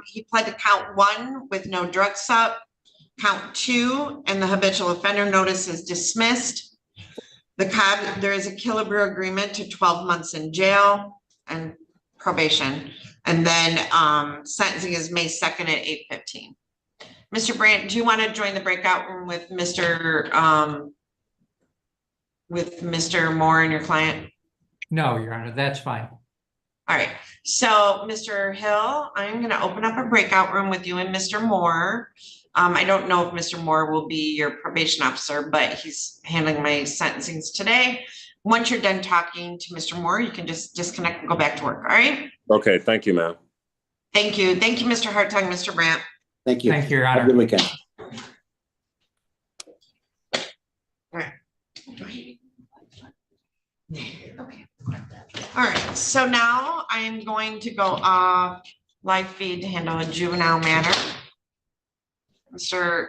He pled to count 1 with no drug sub, count 2, and the habitual offender notice is dismissed. There is a Killebrew agreement to 12 months in jail and probation. And then sentencing is May 2nd at 8:15. Mr. Brandt, do you want to join the breakout room with Mr. Moore and your client? No, Your Honor, that's fine. All right, so Mr. Hill, I'm going to open up a breakout room with you and Mr. Moore. I don't know if Mr. Moore will be your probation officer, but he's handling my sentencings today. Once you're done talking to Mr. Moore, you can just disconnect and go back to work, all right? Okay, thank you, ma'am. Thank you. Thank you, Mr. Hartung, Mr. Brandt. Thank you. Thank you, Your Have a Honor. good weekend. All right, so now I'm going to go off live feed to handle a juvenile matter. Mr.